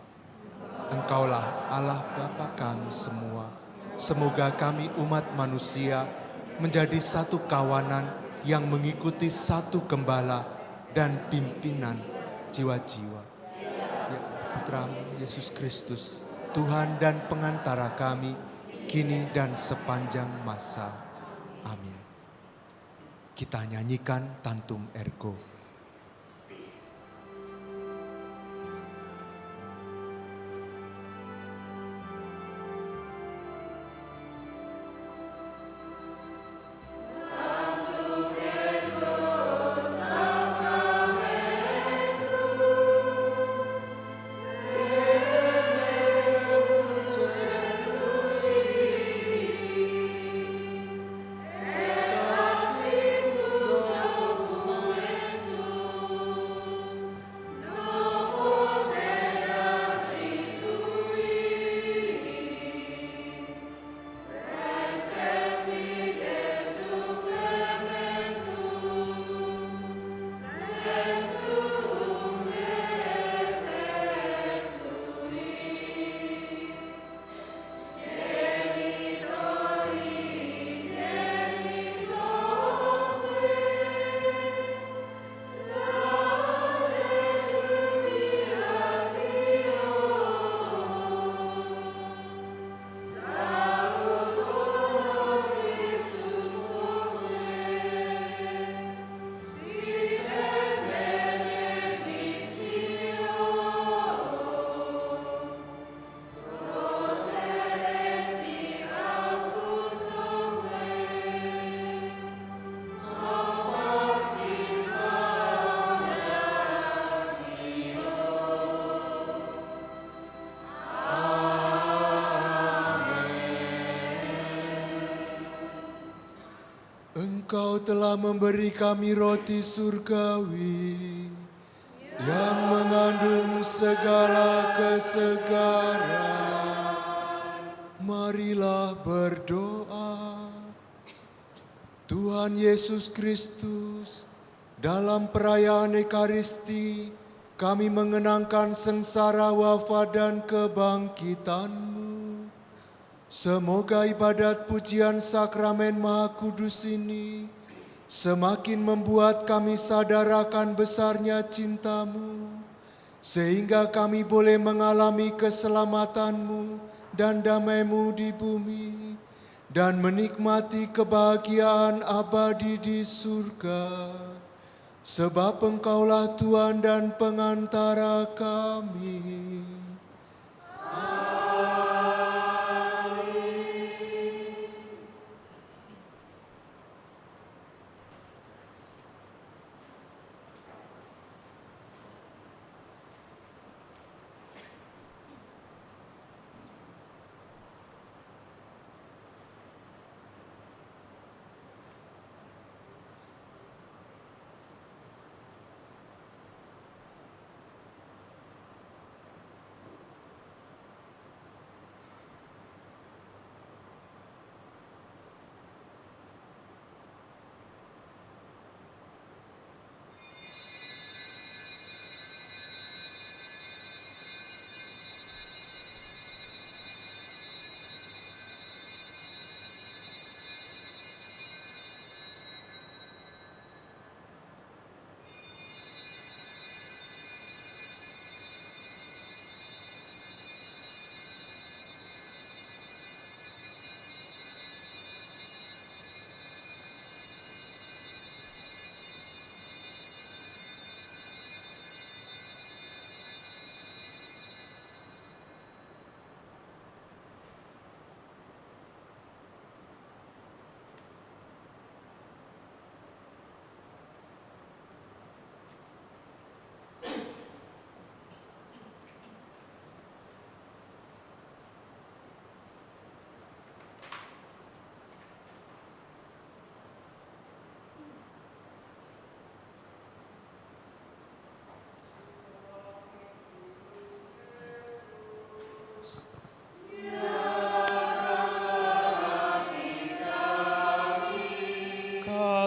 Engkaulah Allah Bapa kami semua. Semoga kami umat manusia menjadi satu kawanan yang mengikuti satu gembala dan pimpinan jiwa-jiwa. Ya, Putramu Yesus Kristus, Tuhan dan pengantara kami, kini dan sepanjang masa. Amin. Kita nyanyikan Tantum Ergo. Engkau telah memberi kami roti surgawi yang mengandung segala kesegaran. Marilah berdoa. Tuhan Yesus Kristus, dalam perayaan Ekaristi, kami mengenangkan sengsara wafat dan kebangkitan-Mu. Semoga ibadat pujian sakramen Maha Kudus ini semakin membuat kami sadar akan besarnya cinta-Mu, sehingga kami boleh mengalami keselamatan-Mu dan damai-Mu di bumi, dan menikmati kebahagiaan abadi di surga. Sebab Engkaulah Tuhan dan pengantara kami.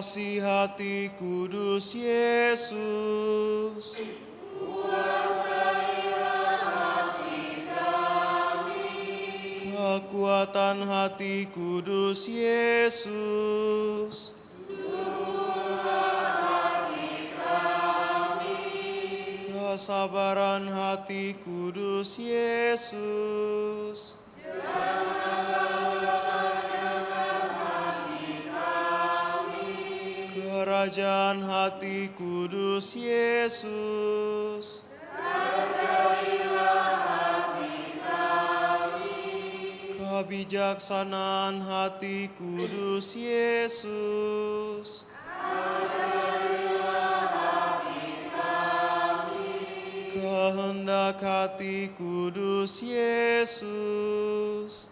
kasih hati kudus Yesus. Kekuatan hati kudus Yesus. Kesabaran hati kudus Yesus. Kerajaan hati kudus Yesus. Kebijaksanaan hati kudus Yesus. Kehendak hati kudus Yesus.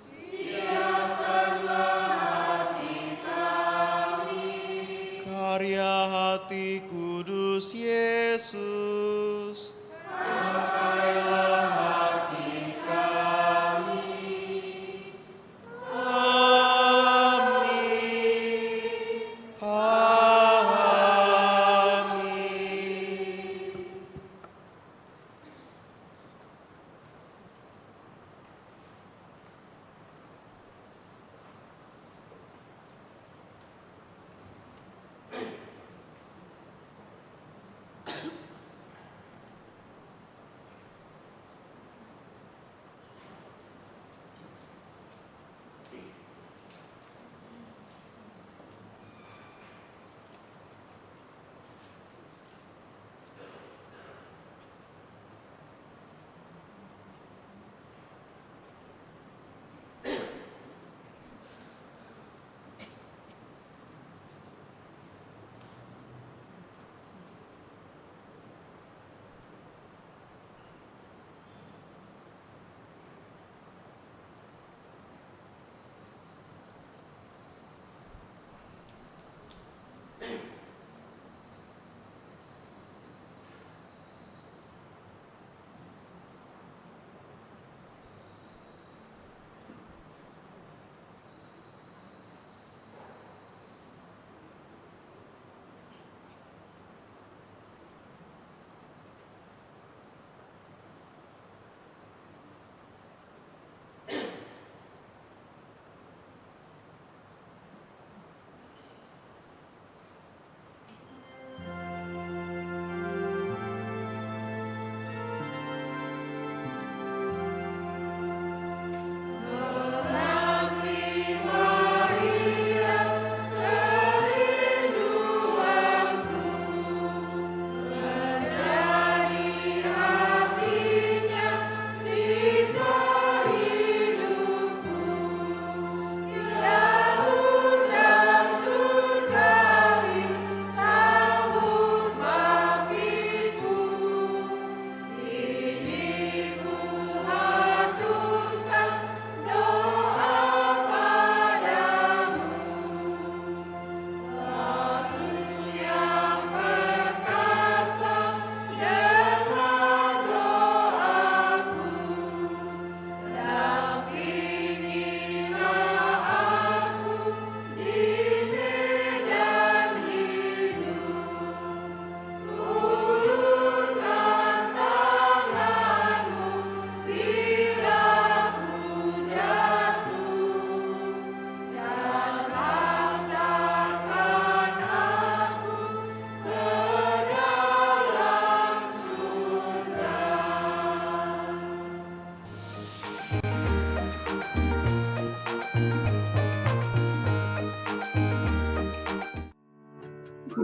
Karya hati kudus Yesus. Pakailah hati kami. Amin. Amin.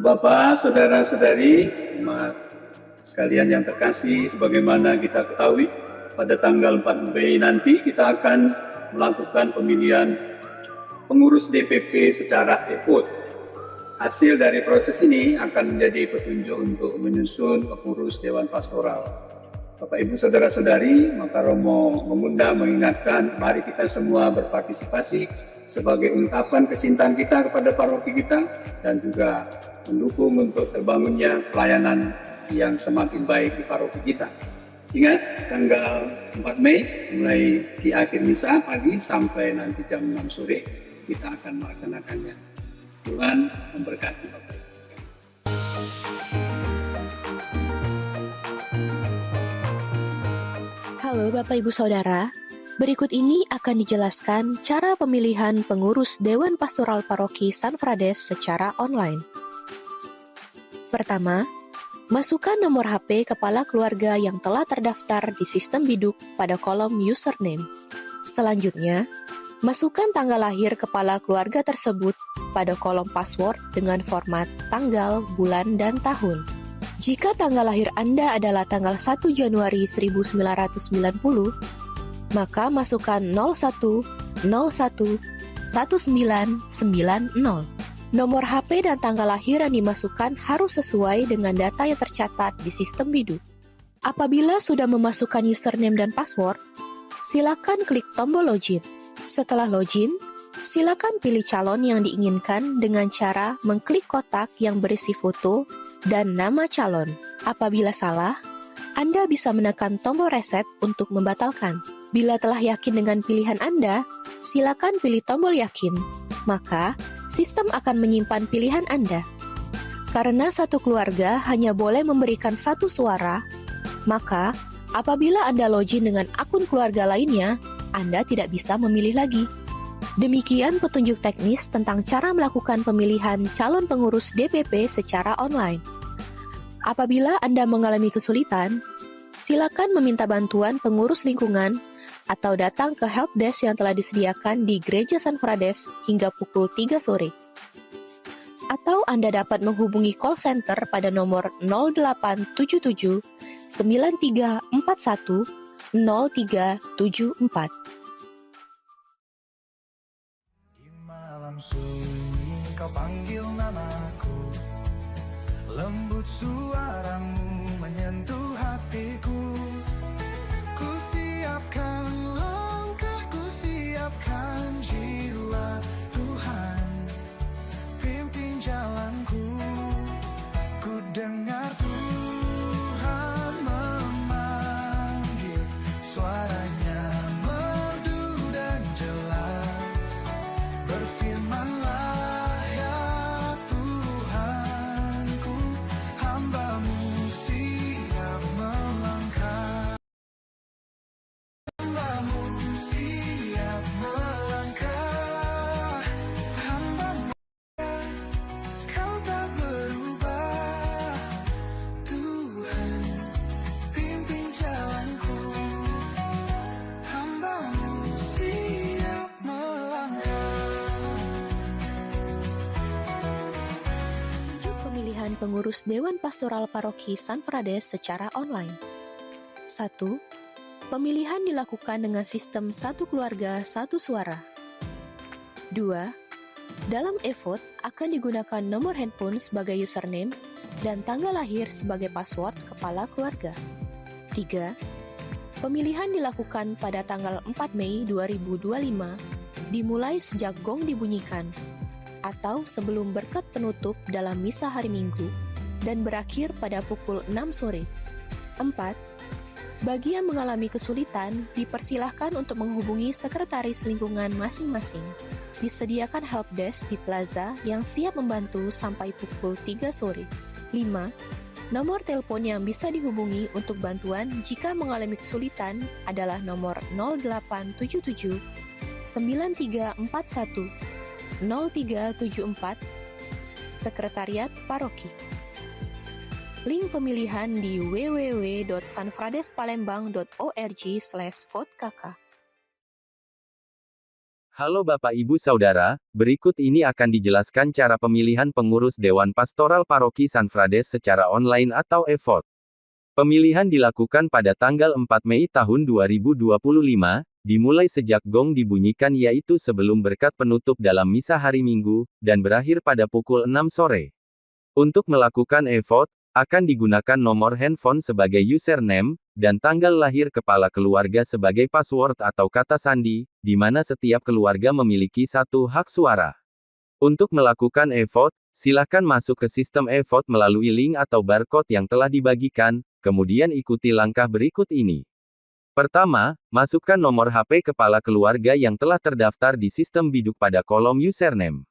Bapak, saudara-saudari, umat sekalian yang terkasih, sebagaimana kita ketahui, pada tanggal 4 Mei nanti kita akan melakukan pemilihan pengurus DPP secara e-vote. Hasil dari proses ini akan menjadi petunjuk untuk menyusun pengurus Dewan Pastoral. Bapak, Ibu, saudara-saudari, maka Romo mengundang, mengingatkan, mari kita semua berpartisipasi sebagai ungkapan kecintaan kita kepada paroki kita dan juga mendukung untuk terbangunnya pelayanan yang semakin baik di paroki kita. Ingat, tanggal 4 Mei mulai di akhir misa pagi sampai nanti jam 6 sore kita akan melaksanakannya. Tuhan memberkati Bapak Ibu. Halo Bapak Ibu Saudara, berikut ini akan dijelaskan cara pemilihan pengurus Dewan Pastoral Paroki San Frades secara online. Pertama, masukkan nomor HP kepala keluarga yang telah terdaftar di sistem biduk pada kolom username. Selanjutnya, masukkan tanggal lahir kepala keluarga tersebut pada kolom password dengan format tanggal, bulan, dan tahun. Jika tanggal lahir Anda adalah tanggal 1 Januari 1990, maka masukkan 01011990. Nomor HP dan tanggal lahir yang dimasukkan harus sesuai dengan data yang tercatat di sistem biduk. Apabila sudah memasukkan username dan password, silakan klik tombol login. Setelah login, silakan pilih calon yang diinginkan dengan cara mengklik kotak yang berisi foto dan nama calon. Apabila salah, Anda bisa menekan tombol reset untuk membatalkan. Bila telah yakin dengan pilihan Anda, silakan pilih tombol yakin. Maka, sistem akan menyimpan pilihan Anda. Karena satu keluarga hanya boleh memberikan satu suara, maka apabila Anda login dengan akun keluarga lainnya, Anda tidak bisa memilih lagi. Demikian petunjuk teknis tentang cara melakukan pemilihan calon pengurus DPP secara online. Apabila Anda mengalami kesulitan, silakan meminta bantuan pengurus lingkungan atau datang ke helpdesk yang telah disediakan di Gereja San Frades hingga pukul 3 sore. Atau Anda dapat menghubungi call center pada nomor 0877 9341 0374. Sunyi kau panggil namaku, lembut suaramu menyentuh hatiku. Ku siapkan langkah, ku siapkan jiwa. Tuhan, pimpin jalanku. Ku dengar Tuhan memanggil, suaranya merdu dan jelas. Berfirmanlah ya Tuhanku, hamba-Mu siap melangkah. Hamba-Mu siap melangkah. Hamba-Mu, Kau tak berubah. Tuhan, pimpin jalanku. Hamba-Mu siap melangkah. Pemilihan pengurus Dewan Pastoral Paroki San Frades secara online. 1. Pemilihan dilakukan dengan sistem satu keluarga, satu suara. 2. Dalam e-vote akan digunakan nomor handphone sebagai username dan tanggal lahir sebagai password kepala keluarga. 3. Pemilihan dilakukan pada tanggal 4 Mei 2025, dimulai sejak gong dibunyikan, atau sebelum berkat penutup dalam misa hari Minggu, dan berakhir pada pukul 6 sore. 4. Bagi yang mengalami kesulitan, dipersilahkan untuk menghubungi sekretaris lingkungan masing-masing. Disediakan helpdesk di plaza yang siap membantu sampai pukul 3 sore. 5. Nomor telepon yang bisa dihubungi untuk bantuan jika mengalami kesulitan adalah nomor 0877 9341 0374, Sekretariat Paroki. Link pemilihan di www.sanfradespalembang.org/votekk. Halo Bapak Ibu Saudara, berikut ini akan dijelaskan cara pemilihan pengurus Dewan Pastoral Paroki San Frades secara online atau e-vote. Pemilihan dilakukan pada tanggal 4 Mei tahun 2025, dimulai sejak gong dibunyikan yaitu sebelum berkat penutup dalam misa hari Minggu, dan berakhir pada pukul 6 sore. Untuk melakukan e-vote, akan digunakan nomor handphone sebagai username, dan tanggal lahir kepala keluarga sebagai password atau kata sandi, di mana setiap keluarga memiliki satu hak suara. Untuk melakukan e-vote, silakan masuk ke sistem e-vote melalui link atau barcode yang telah dibagikan, kemudian ikuti langkah berikut ini. Pertama, masukkan nomor HP kepala keluarga yang telah terdaftar di sistem biduk pada kolom username.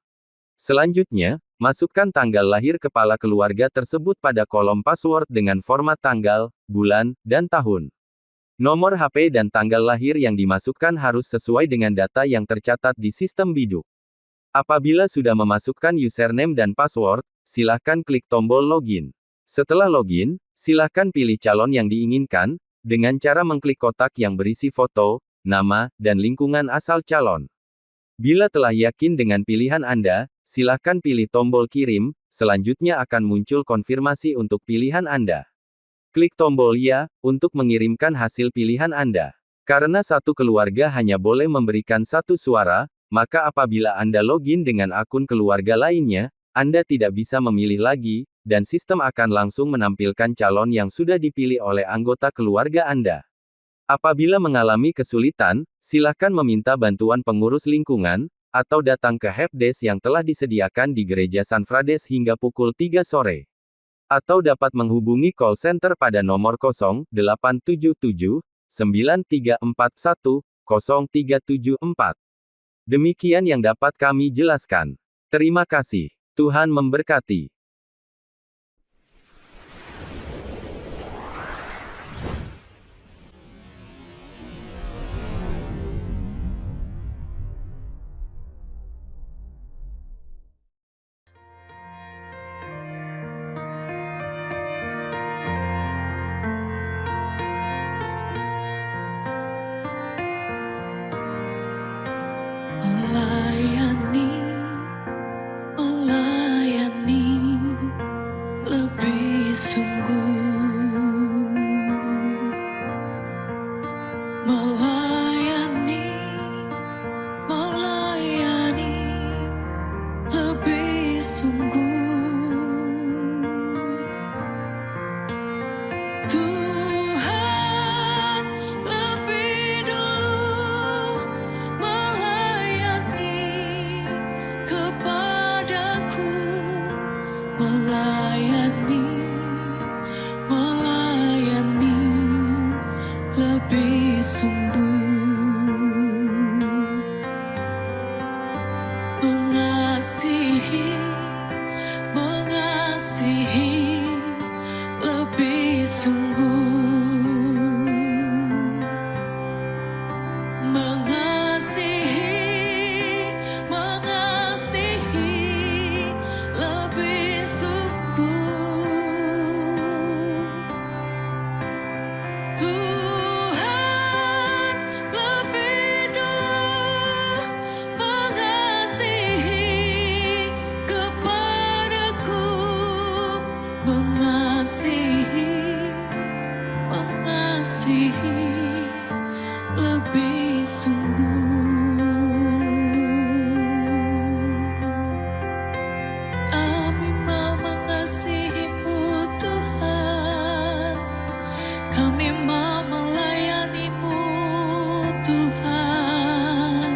Selanjutnya, masukkan tanggal lahir kepala keluarga tersebut pada kolom password dengan format tanggal, bulan, dan tahun. Nomor HP dan tanggal lahir yang dimasukkan harus sesuai dengan data yang tercatat di sistem biduk. Apabila sudah memasukkan username dan password, silakan klik tombol login. Setelah login, silakan pilih calon yang diinginkan, dengan cara mengklik kotak yang berisi foto, nama, dan lingkungan asal calon. Bila telah yakin dengan pilihan Anda, silakan pilih tombol kirim, selanjutnya akan muncul konfirmasi untuk pilihan Anda. Klik tombol ya, untuk mengirimkan hasil pilihan Anda. Karena satu keluarga hanya boleh memberikan satu suara, maka apabila Anda login dengan akun keluarga lainnya, Anda tidak bisa memilih lagi, dan sistem akan langsung menampilkan calon yang sudah dipilih oleh anggota keluarga Anda. Apabila mengalami kesulitan, silakan meminta bantuan pengurus lingkungan, atau datang ke helpdesk yang telah disediakan di Gereja Sanfrades hingga pukul 3 sore. Atau dapat menghubungi call center pada nomor 0877 9341 0374. Demikian yang dapat kami jelaskan. Terima kasih. Tuhan memberkati. Melayani lebih sungguh, melayani lebih sungguh. Tuhan lebih dulu melayani kepadaku, melayani lebih sungguh, mengasihi lebih sungguh, mengasihi lebih sungguh. Tuhan lebih dulu mengasihi kepadaku, mengasihi lebih sungguh. Kami mau mengasihi-Mu Tuhan, kami mau melayani-Mu Tuhan.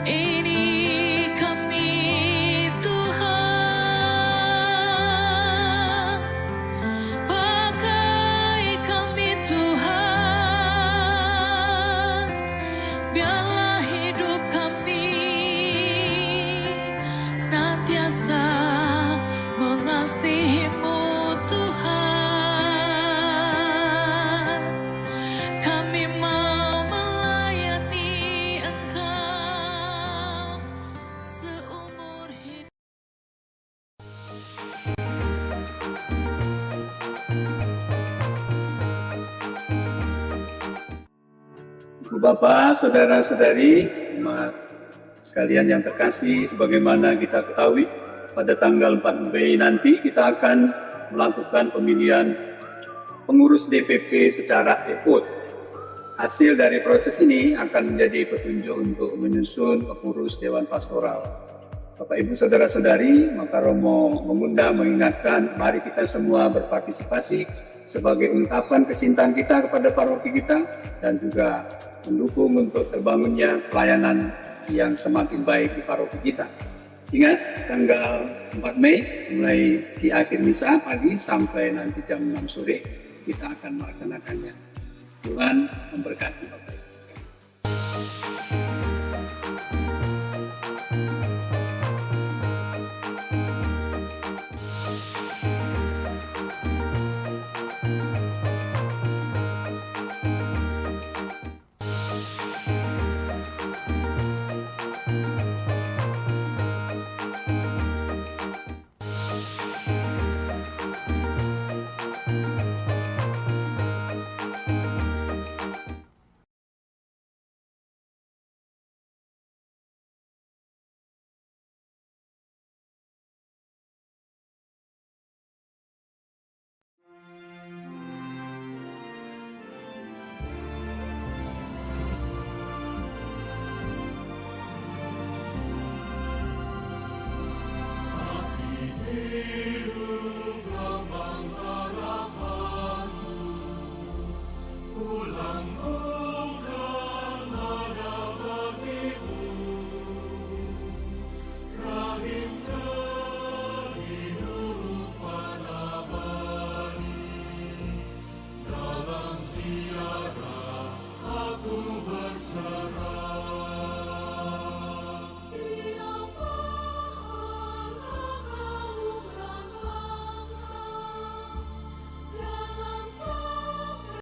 Ini kami Tuhan, pakai kami Tuhan, biarlah hidup kami senantiasa mengasihi-Mu Tuhan. Kami mau melayani Engkau seumur hidup. Ibu Bapak, saudara-saudari, umat sekalian yang terkasih, sebagaimana kita ketahui, pada tanggal 4 Mei nanti kita akan melakukan pemilihan pengurus DPP secara e-vote. Hasil dari proses ini akan menjadi petunjuk untuk menyusun pengurus Dewan Pastoral. Bapak Ibu saudara-saudari, maka Romo mengundang, mengingatkan, mari kita semua berpartisipasi sebagai ungkapan kecintaan kita kepada paroki kita dan juga mendukung untuk terbangunnya pelayanan yang semakin baik di paroki kita. Ingat, tanggal 4 Mei mulai di akhir misa pagi sampai nanti jam 6 sore kita akan melaksanakannya. Tuhan memberkati Bapak Ibu.